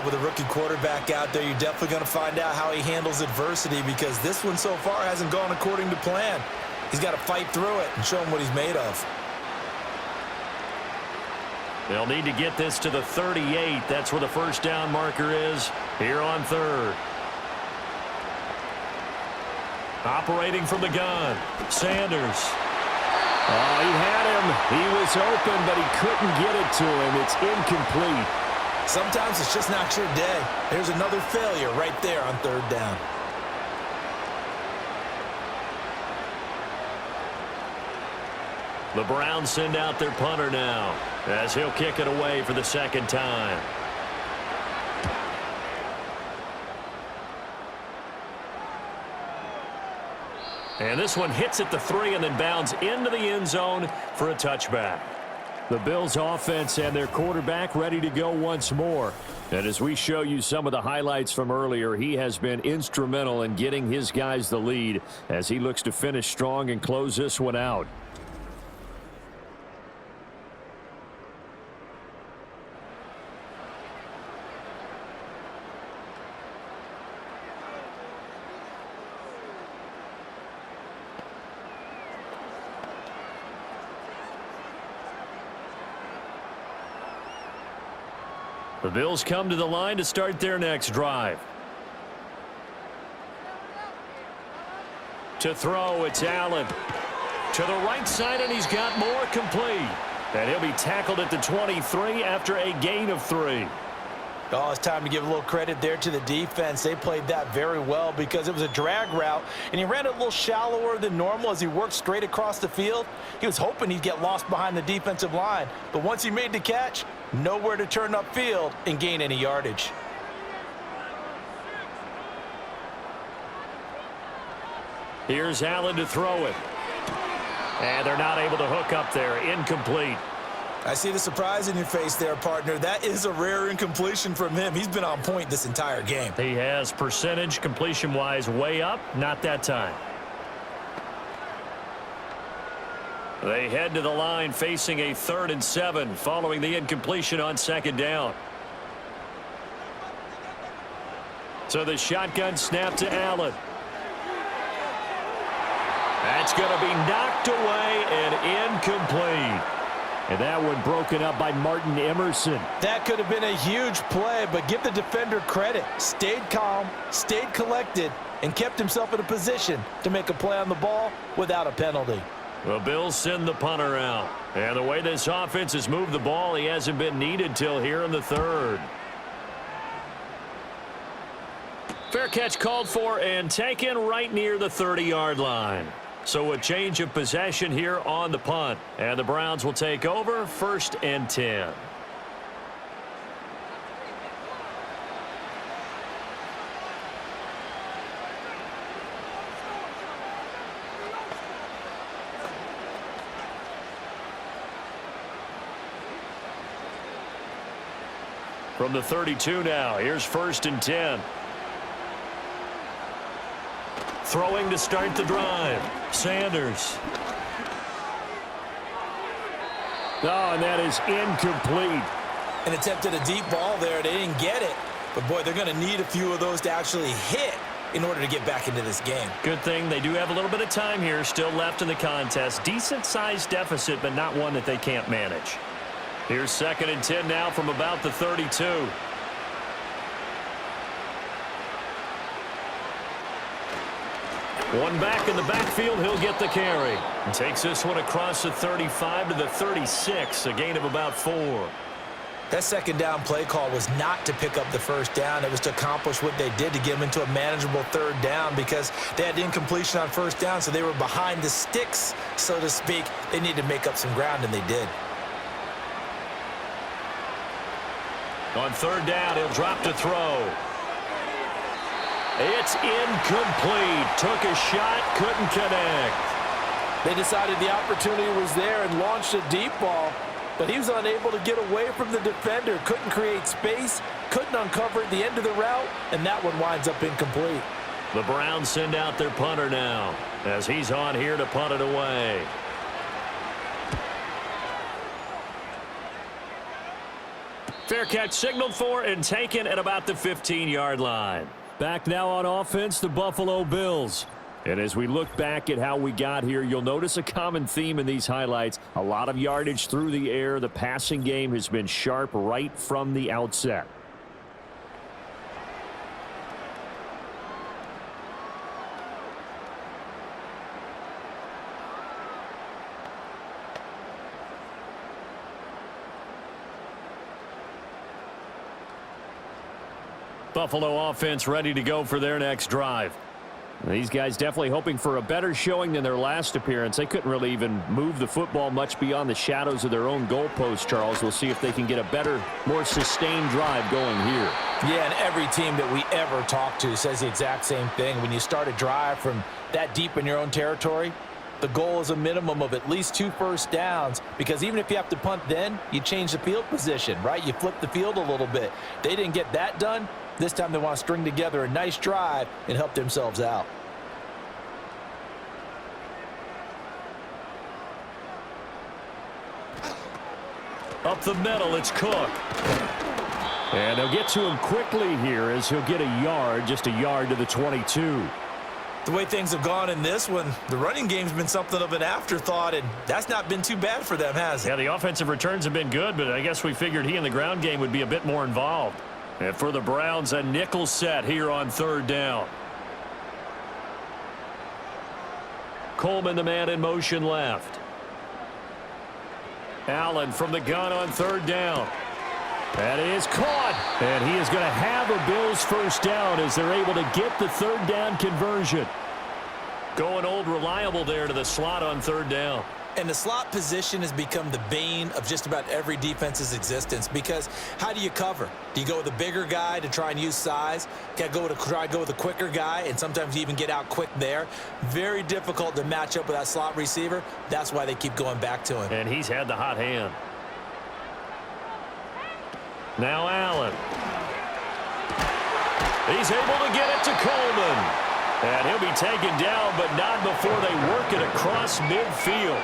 With a rookie quarterback out there, you're definitely going to find out how he handles adversity because this one so far hasn't gone according to plan. He's got to fight through it and show him what he's made of. They'll need to get this to the 38. That's where the first down marker is here on third. Operating from the gun, Sanders. Oh, he had him. He was open, but he couldn't get it to him. It's incomplete. Sometimes it's just not your day. There's another failure right there on third down. The Browns send out their punter now as he'll kick it away for the second time. And this one hits at the 3 and then bounds into the end zone for a touchback. The Bills offense and their quarterback ready to go once more. And as we show you some of the highlights from earlier, he has been instrumental in getting his guys the lead as he looks to finish strong and close this one out. The Bills come to the line to start their next drive. To throw, it's Allen. To the right side, and he's got more complete. And he'll be tackled at the 23 after a gain of 3. Oh, it's time to give a little credit there to the defense. They played that very well because it was a drag route, and he ran it a little shallower than normal as he worked straight across the field. He was hoping he'd get lost behind the defensive line, but once he made the catch, nowhere to turn upfield and gain any yardage. Here's Allen to throw it. And they're not able to hook up there. Incomplete. I see the surprise in your face there, partner. That is a rare incompletion from him. He's been on point this entire game. He has percentage completion-wise way up. Not that time. They head to the line facing a 3rd and 7 following the incompletion on second down. So the shotgun snap to Allen. That's going to be knocked away and incomplete. And that one broken up by Martin Emerson. That could have been a huge play, but give the defender credit. Stayed calm, stayed collected, and kept himself in a position to make a play on the ball without a penalty. The Bills send the punter out. And the way this offense has moved the ball, he hasn't been needed till here in the 3rd. Fair catch called for and taken right near the 30-yard line. So a change of possession here on the punt. And the Browns will take over 1st and 10. From the 32 now, here's 1st and 10. Throwing to start the drive. Sanders. Oh, and that is incomplete. An attempt at a deep ball there. They didn't get it. But, boy, they're going to need a few of those to actually hit in order to get back into this game. Good thing they do have a little bit of time here still left in the contest. Decent-sized deficit, but not one that they can't manage. Here's 2nd and 10 now from about the 32. One back in the backfield, he'll get the carry. And takes this one across the 35 to the 36, a gain of about 4. That 2nd down play call was not to pick up the 1st down. It was to accomplish what they did to get them into a manageable 3rd down because they had incompletion on 1st down, so they were behind the sticks, so to speak. They needed to make up some ground, and they did. On 3rd down, he'll drop to throw. It's incomplete. Took a shot, couldn't connect. They decided the opportunity was there and launched a deep ball, but he was unable to get away from the defender. Couldn't create space, couldn't uncover at the end of the route, and that one winds up incomplete. The Browns send out their punter now as he's on here to punt it away. Fair catch signaled for and taken at about the 15-yard line. Back now on offense, the Buffalo Bills. And as we look back at how we got here, you'll notice a common theme in these highlights. A lot of yardage through the air. The passing game has been sharp right from the outset. Buffalo offense ready to go for their next drive. These guys definitely hoping for a better showing than their last appearance. They couldn't really even move the football much beyond the shadows of their own goalpost, Charles. We'll see if they can get a better, more sustained drive going here. Yeah, and every team that we ever talk to says the exact same thing. When you start a drive from that deep in your own territory, the goal is a minimum of at least 2 first downs, because even if you have to punt then, you change the field position, right? You flip the field a little bit. They didn't get that done. This time they want to string together a nice drive and help themselves out. Up the middle, it's Cook. And they'll get to him quickly here as he'll get a yard, just a yard to the 22. The way things have gone in this one, the running game's been something of an afterthought, and that's not been too bad for them, has it? Yeah, the offensive returns have been good, but I guess we figured he in the ground game would be a bit more involved. And for the Browns, a nickel set here on 3rd down. Coleman, the man in motion left. Allen from the gun on 3rd down. That is caught. And he is going to have a Bills first down as they're able to get the 3rd down conversion. Going old reliable there to the slot on 3rd down. And the slot position has become the bane of just about every defense's existence, because how do you cover? Do you go with a bigger guy to try and use size? Got to try to go with a quicker guy, and sometimes you even get out quick there. Very difficult to match up with that slot receiver. That's why they keep going back to him. And he's had the hot hand. Now Allen. He's able to get it to Coleman. And he'll be taken down, but not before they work it across midfield.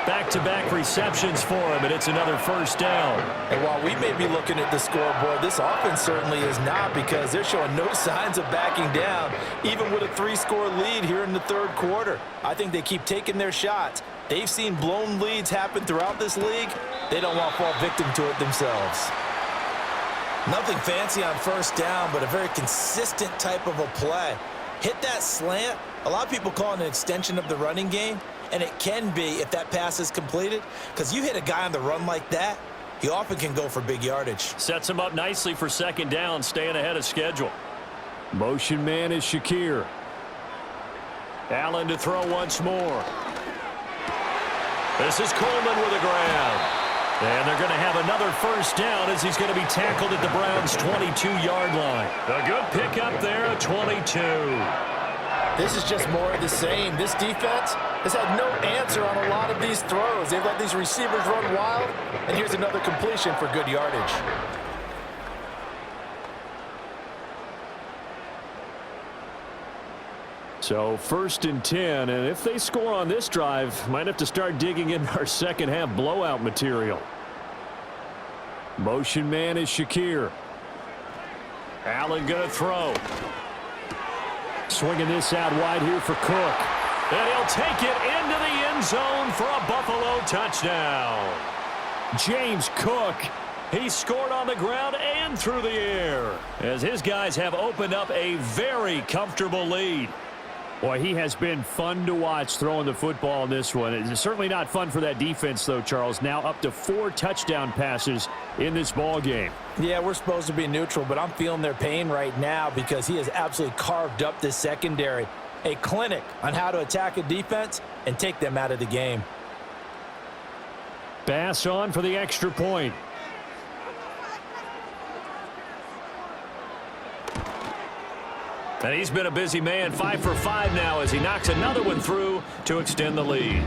Back-to-back receptions for him, and it's another first down. And while we may be looking at the scoreboard, this offense certainly is not, because they're showing no signs of backing down, even with a 3-score lead here in the 3rd quarter. I think they keep taking their shots. They've seen blown leads happen throughout this league. They don't want to fall victim to it themselves. Nothing fancy on 1st down, but a very consistent type of a play. Hit that slant. A lot of people call it an extension of the running game, and it can be if that pass is completed, because you hit a guy on the run like that, he often can go for big yardage. Sets him up nicely for 2nd down, staying ahead of schedule. Motion man is Shedeur. Allen to throw once more. This is Coleman with a grab. And they're going to have another first down as he's going to be tackled at the Browns' 22-yard line. A good pickup there at 22. This is just more of the same. This defense has had no answer on a lot of these throws. They've let these receivers run wild, and here's another completion for good yardage. So 1st and 10, and if they score on this drive, might have to start digging in our second half blowout material. Motion man is Shedeur. Allen going to throw. Swinging this out wide here for Cook. And he'll take it into the end zone for a Buffalo touchdown. James Cook, he scored on the ground and through the air, as his guys have opened up a very comfortable lead. Boy, he has been fun to watch throwing the football in this one. It's certainly not fun for that defense, though, Charles. Now up to 4 touchdown passes in this ball game. Yeah, we're supposed to be neutral, but I'm feeling their pain right now, because he has absolutely carved up this secondary. A clinic on how to attack a defense and take them out of the game. Bass on for the extra point. And he's been a busy man, 5 for 5 now as he knocks another one through to extend the lead.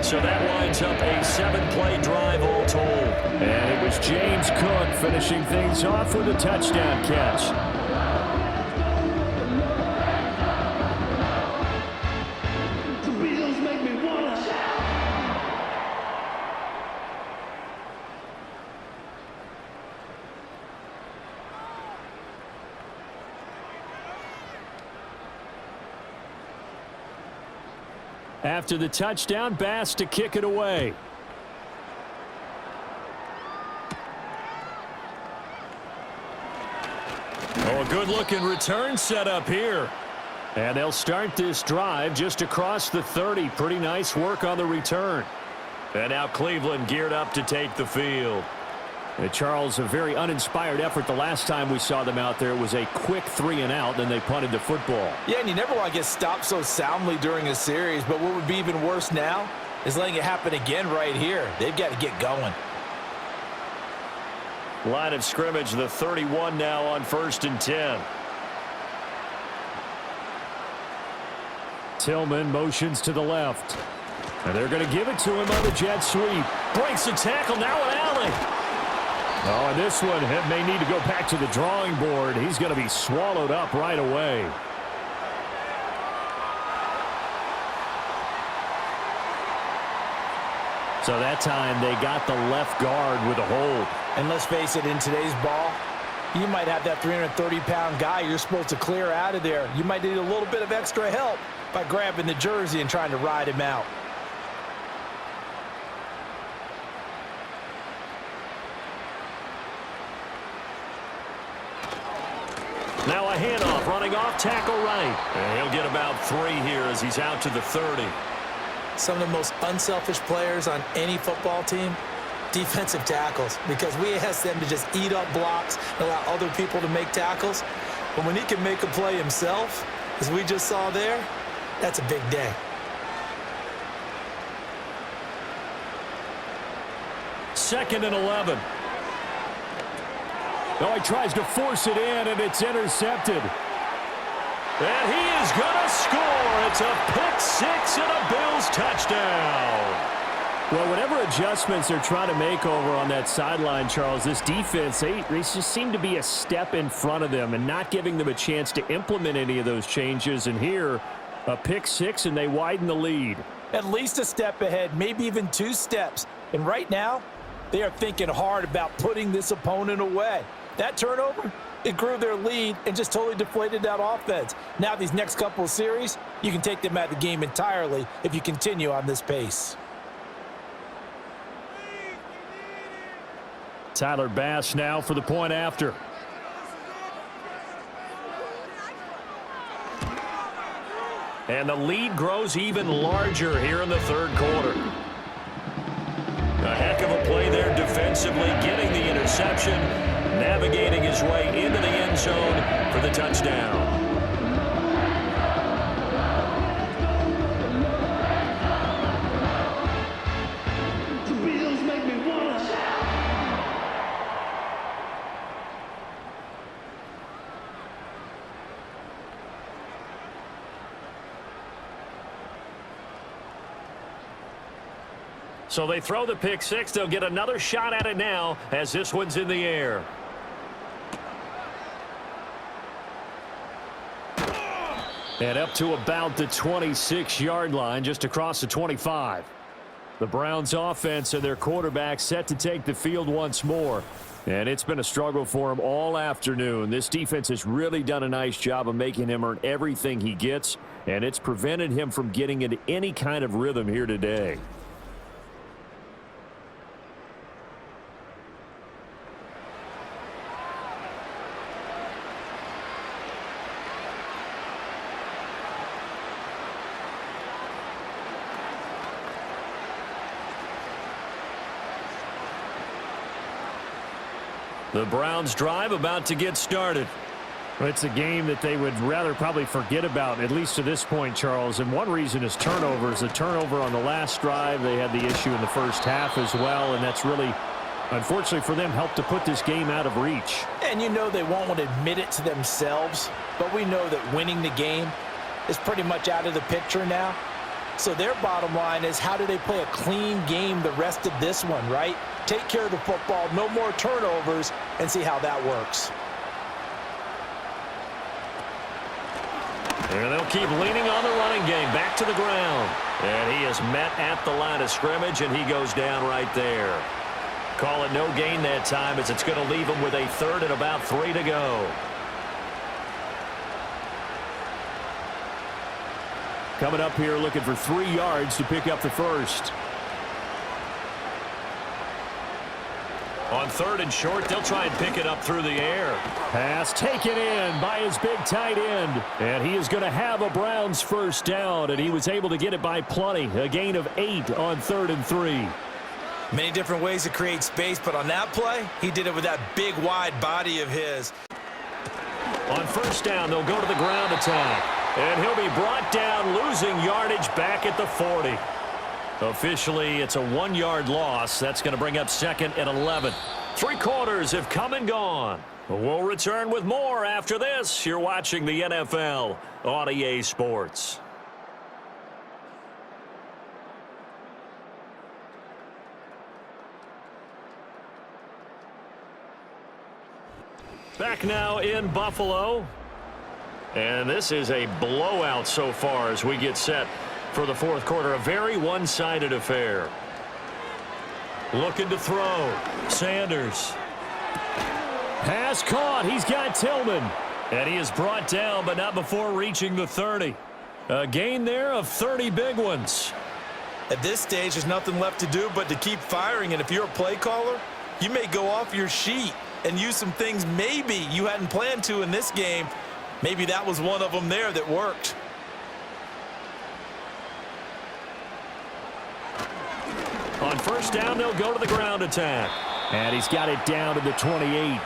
So that lines up a 7-play drive all told. And it was James Cook finishing things off with a touchdown catch. After the touchdown, Bass to kick it away. Oh, a good-looking return set up here. And they'll start this drive just across the 30. Pretty nice work on the return. And now Cleveland geared up to take the field. Charles, a very uninspired effort the last time we saw them out there. It was a quick 3-and-out, then they punted the football. Yeah, and you never want to get stopped so soundly during a series, but what would be even worse now is letting it happen again right here. They've got to get going. Line of scrimmage, the 31 now on 1st and 10. Tillman motions to the left. And they're going to give it to him on the jet sweep. Breaks a tackle, now an alley. Oh, and this one may need to go back to the drawing board. He's going to be swallowed up right away. So that time they got the left guard with a hold. And let's face it, in today's ball, you might have that 330-pound guy you're supposed to clear out of there. You might need a little bit of extra help by grabbing the jersey and trying to ride him out. Now a handoff, running off, tackle right. And he'll get about 3 here as he's out to the 30. Some of the most unselfish players on any football team, defensive tackles, because we ask them to just eat up blocks and allow other people to make tackles. But when he can make a play himself, as we just saw there, that's a big day. Second and 11. Oh, he tries to force it in, and it's intercepted. And he is going to score. It's a pick six and a Bills touchdown. Well, whatever adjustments they're trying to make over on that sideline, Charles, this defense, they just seem to be a step in front of them and not giving them a chance to implement any of those changes. And here, a pick six, and they widen the lead. At least a step ahead, maybe even 2 steps. And right now, they are thinking hard about putting this opponent away. That turnover, it grew their lead and just totally deflated that offense. Now these next couple of series, you can take them out of the game entirely if you continue on this pace. Tyler Bass now for the point after. And the lead grows even larger here in the 3rd quarter. A heck of a play there defensively, getting the interception, navigating his way into the end zone for the touchdown. So they throw the pick six. They'll get another shot at it now as this one's in the air. And up to about the 26-yard line, just across the 25. The Browns offense and their quarterback set to take the field once more. And it's been a struggle for him all afternoon. This defense has really done a nice job of making him earn everything he gets, and it's prevented him from getting into any kind of rhythm here today. The Browns drive about to get started. It's a game that they would rather probably forget about, at least to this point, Charles. And one reason is turnovers. The turnover on the last drive, they had the issue in the first half as well, and that's really, unfortunately for them, helped to put this game out of reach. And you know they won't want to admit it to themselves, but we know that winning the game is pretty much out of the picture now. So their bottom line is, how do they play a clean game the rest of this one, right? Take care of the football, no more turnovers, and see how that works. And they'll keep leaning on the running game, back to the ground. And he is met at the line of scrimmage, and he goes down right there. Call it no gain that time, as it's going to leave him with a 3rd and about 3 to go. coming up here looking for 3 yards to pick up the first. On 3rd and short, they'll try and pick it up through the air. Pass taken in by his big tight end. And he is going to have a Browns first down, and he was able to get it by plenty. A gain of 8 on 3rd and 3. Many different ways to create space, but on that play, he did it with that big, wide body of his. On first down, they'll go to the ground attack. And he'll be brought down, losing yardage back at the 40. Officially, it's a 1-yard loss. That's going to bring up 2nd and 11. 3 quarters have come and gone. We'll return with more after this. You're watching the NFL on EA Sports. Back now in Buffalo. And this is a blowout so far as we get set for the 4th quarter. A very one-sided affair. Looking to throw. Sanders. Pass caught. He's got Tillman. And he is brought down, but not before reaching the 30. A gain there of 30 big ones. At this stage, there's nothing left to do but to keep firing. And if you're a play caller, you may go off your sheet and use some things maybe you hadn't planned to in this game. Maybe that was one of them there that worked. On first down, they'll go to the ground attack. And he's got it down to the 28.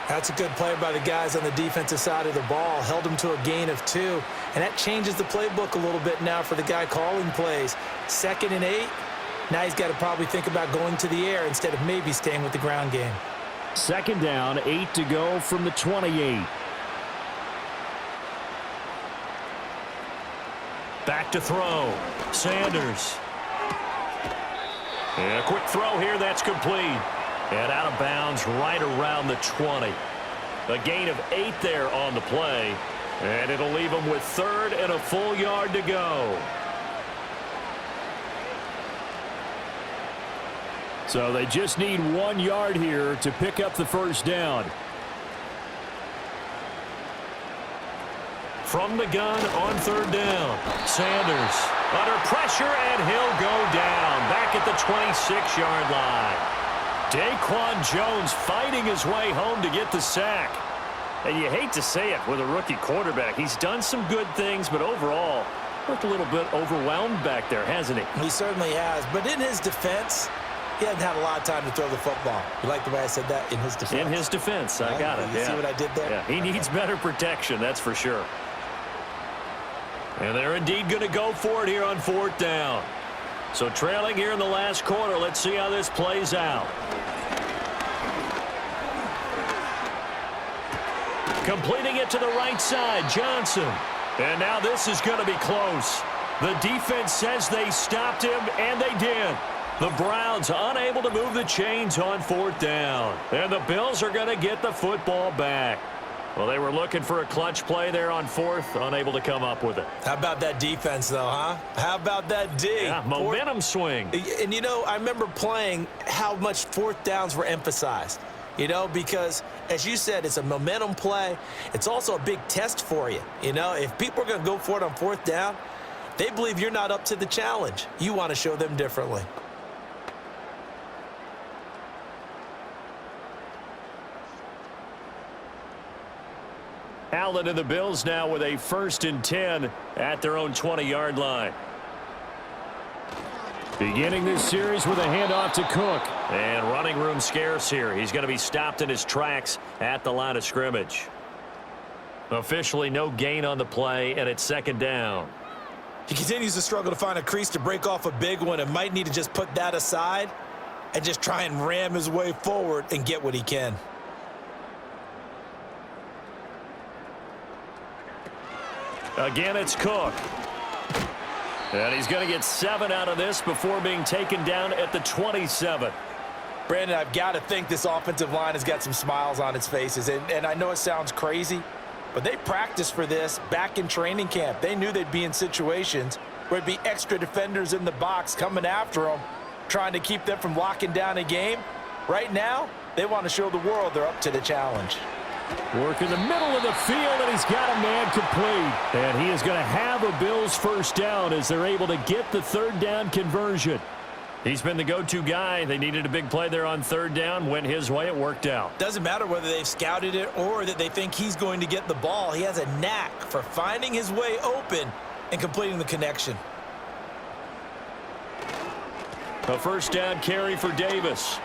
That's a good play by the guys on the defensive side of the ball. Held him to a gain of 2. And that changes the playbook a little bit now for the guy calling plays. 2nd and 8. Now he's got to probably think about going to the air instead of maybe staying with the ground game. 2nd down, 8 to go from the 28. Back to throw. Sanders. And a quick throw here, that's complete. And out of bounds right around the 20. A gain of 8 there on the play. And it'll leave them with 3rd and a full yard to go. So they just need 1 yard here to pick up the first down. From the gun on 3rd down. Sanders under pressure, and he'll go down back at the 26-yard line. Daquan Jones fighting his way home to get the sack. And you hate to say it with a rookie quarterback. He's done some good things, but overall, looked a little bit overwhelmed back there, hasn't he? He certainly has. But in his defense, he hasn't had a lot of time to throw the football. You like the way I said that? In his defense? In his defense. I got it. You see what I did there? Yeah, he needs better protection, that's for sure. And they're indeed going to go for it here on 4th down. So trailing here in the last quarter. Let's see how this plays out. Completing it to the right side, Johnson. And now this is going to be close. The defense says they stopped him, and they did. The Browns unable to move the chains on 4th down. And the Bills are going to get the football back. Well, they were looking for a clutch play there on 4th, unable to come up with it. How about that defense, though, huh? How about that D? Yeah, momentum swing. And, you know, I remember playing how much 4th downs were emphasized, you know, because, as you said, it's a momentum play. It's also a big test for you. You know, if people are going to go for it on 4th down, they believe you're not up to the challenge. You want to show them differently. Allen and the Bills now with a 1st and 10 at their own 20-yard line. Beginning this series with a handoff to Cook. And running room scarce here. He's going to be stopped in his tracks at the line of scrimmage. Officially no gain on the play, and it's 2nd down. He continues to struggle to find a crease to break off a big one and might need to just put that aside and just try and ram his way forward and get what he can. Again, it's Cook. And he's going to get 7 out of this before being taken down at the 27. Brandon, I've got to think this offensive line has got some smiles on its faces. And I know it sounds crazy, but they practiced for this back in training camp. They knew they'd be in situations where there'd be extra defenders in the box coming after them, trying to keep them from locking down a game. Right now, they want to show the world they're up to the challenge. Work in the middle of the field, and he's got a man complete. And he is going to have a Bills first down as they're able to get the third down conversion. He's been the go-to guy. They needed a big play there on third down. Went his way. It worked out. Doesn't matter whether they've scouted it or that they think he's going to get the ball. He has a knack for finding his way open and completing the connection. A first down carry for Davis.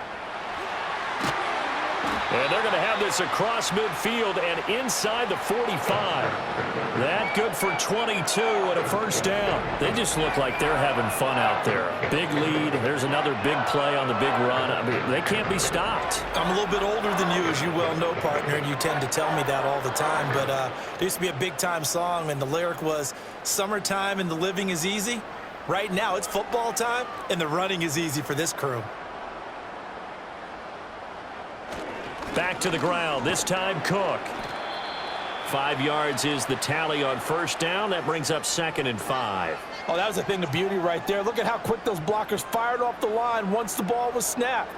And they're going to have this across midfield and inside the 45. That good for 22 and a first down. They just look like they're having fun out there. Big lead. There's another big play on the big run. I mean, they can't be stopped. I'm a little bit older than you, as you well know, partner, and you tend to tell me that all the time. But there used to be a big-time song, and the lyric was, "Summertime and the living is easy." Right now, it's football time, and the running is easy for this crew. Back to the ground, this time Cook. 5 yards is the tally on first down. That brings up 2nd and 5. Oh, that was a thing of beauty right there. Look at how quick those blockers fired off the line once the ball was snapped.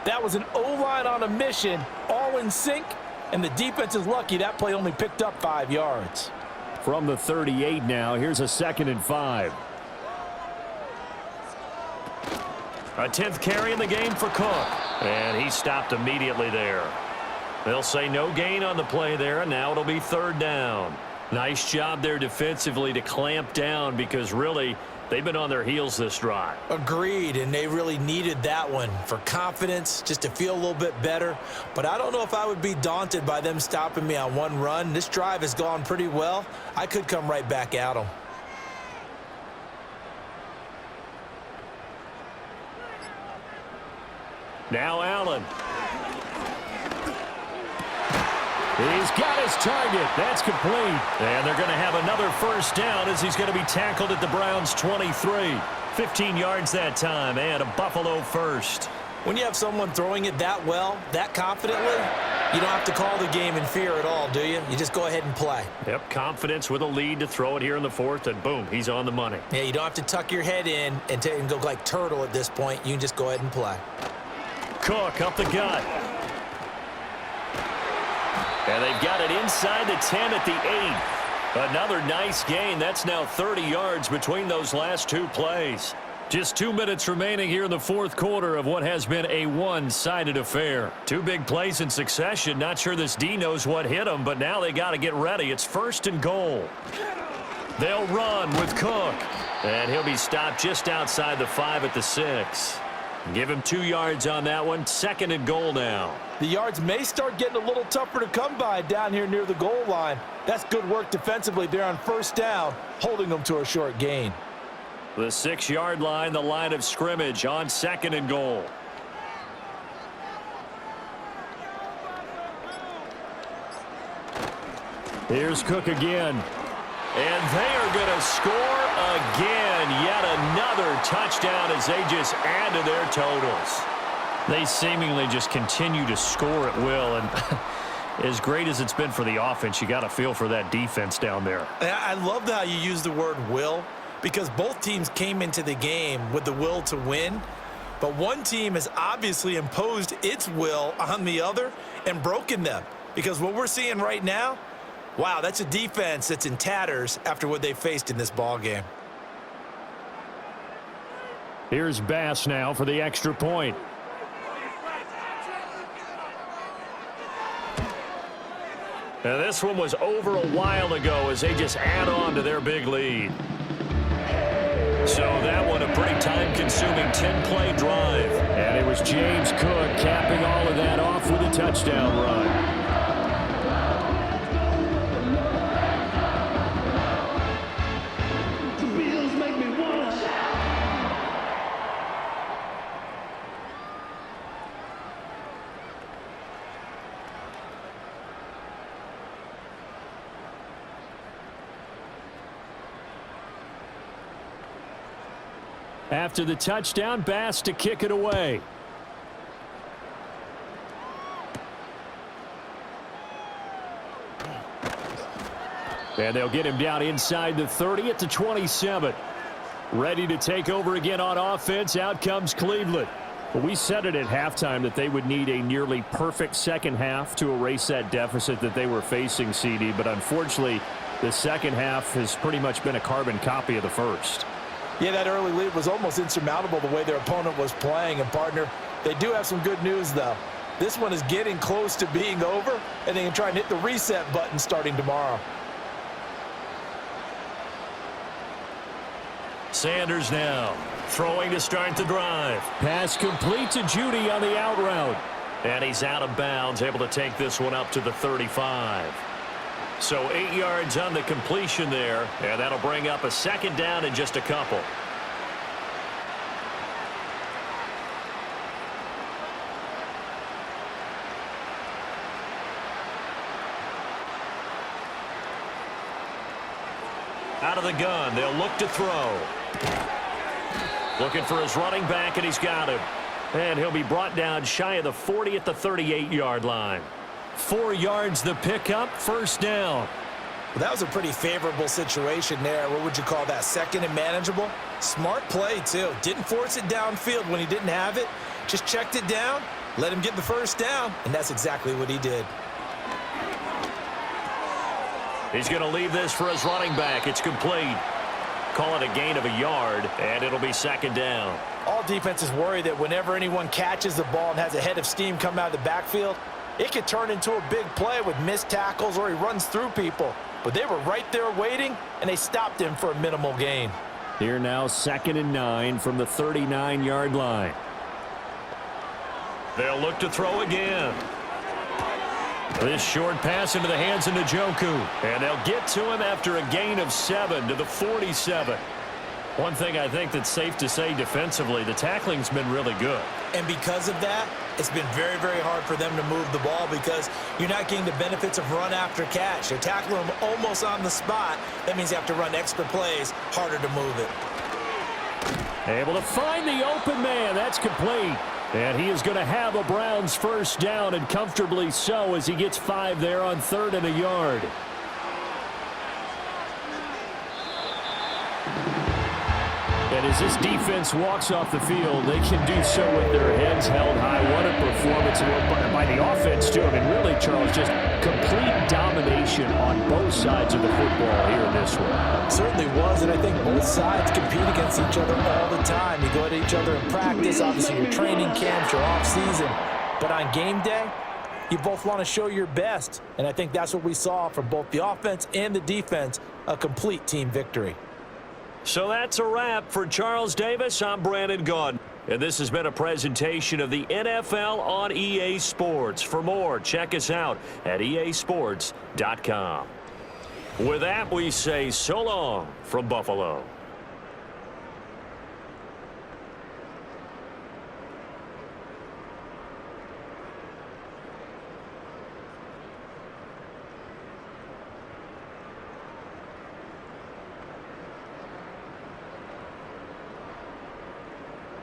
That was an O-line on a mission, all in sync, and the defense is lucky that play only picked up 5 yards. From the 38 now, here's a 2nd and 5. A 10th carry in the game for Cook. And he stopped immediately there. They'll say no gain on the play there, and now it'll be third down. Nice job there defensively to clamp down because really they've been on their heels this drive. Agreed, and they really needed that one for confidence, just to feel a little bit better. But I don't know if I would be daunted by them stopping me on one run. This drive has gone pretty well. I could come right back at them. Now Allen. He's got his target. That's complete. And they're going to have another first down as he's going to be tackled at the Browns' 23. 15 yards that time and a Buffalo first. When you have someone throwing it that well, that confidently, you don't have to call the game in fear at all, do you? You just go ahead and play. Yep, confidence with a lead to throw it here in the fourth, and boom, he's on the money. Yeah, you don't have to tuck your head in and go like turtle at this point. You can just go ahead and play. Cook up the gut. And they've got it inside the 10 at the 8. Another nice gain. That's now 30 yards between those last two plays. Just 2 minutes remaining here in the fourth quarter of what has been a one-sided affair. Two big plays in succession. Not sure this D knows what hit them, but now they got to get ready. It's 1st and goal. They'll run with Cook. And he'll be stopped just outside the 5 at the 6. Give him 2 yards on that one. 2nd and goal now. The yards may start getting a little tougher to come by down here near the goal line. That's good work defensively there on first down, holding them to a short gain. The 6-yard line, the line of scrimmage on 2nd and goal. Here's Cook again. And they are going to score again. Yet another touchdown as they just add to their totals. They seemingly just continue to score at will. And as great as it's been for the offense, you got to feel for that defense down there. I love how you use the word will, because both teams came into the game with the will to win. But one team has obviously imposed its will on the other and broken them. Because what we're seeing right now, wow, that's a defense that's in tatters after what they faced in this ball game. Here's Bass now for the extra point. Now this one was over a while ago as they just add on to their big lead. So that one a pretty time-consuming 10-play drive. And it was James Cook capping all of that off with a touchdown run. After the touchdown, Bass to kick it away. And they'll get him down inside the 30 at the 27. Ready to take over again on offense. Out comes Cleveland. Well, we said it at halftime that they would need a nearly perfect second half to erase that deficit that they were facing, CD. But unfortunately, the second half has pretty much been a carbon copy of the first. Yeah, that early lead was almost insurmountable the way their opponent was playing. And, partner, they do have some good news, though. This one is getting close to being over, and they can try and hit the reset button starting tomorrow. Sanders now throwing to start the drive. Pass complete to Judy on the out route. And he's out of bounds, able to take this one up to the 35. So 8 yards on the completion there, and that'll bring up a second down in just a couple. Out of the gun, they'll look to throw. Looking for his running back, and he's got him. And he'll be brought down shy of the 40 at the 38-yard line. 4 yards the pickup, first down. Well, that was a pretty favorable situation there. What would you call that? Second and manageable? Smart play, too. Didn't force it downfield when he didn't have it. Just checked it down, let him get the first down, and that's exactly what he did. He's going to leave this for his running back. It's complete. Call it a gain of a yard, and it'll be second down. All defenses worry that whenever anyone catches the ball and has a head of steam come out of the backfield, it could turn into a big play with missed tackles or he runs through people. But they were right there waiting, and they stopped him for a minimal gain. Here now, 2nd and 9 from the 39-yard line. They'll look to throw again. This short pass into the hands of Njoku. And they'll get to him after a gain of 7 to the 47. One thing I think that's safe to say defensively, the tackling's been really good. And because of that, it's been very, very hard for them to move the ball because you're not getting the benefits of run after catch. They're tackling them almost on the spot. That means you have to run extra plays, harder to move it. Able to find the open man. That's complete. And he is going to have a Browns first down, and comfortably so as he gets 5 there on 3rd and a yard. And as this defense walks off the field, they can do so with their heads held high. What a performance by the offense, too. I mean, really, Charles, just complete domination on both sides of the football here in this one. Certainly was, and I think both sides compete against each other all the time. You go at each other in practice, obviously your training camps, your off-season. But on game day, you both want to show your best. And I think that's what we saw from both the offense and the defense, a complete team victory. So that's a wrap for Charles Davis. I'm Brandon Gaudin. And this has been a presentation of the NFL on EA Sports. For more, check us out at easports.com. With that, we say so long from Buffalo.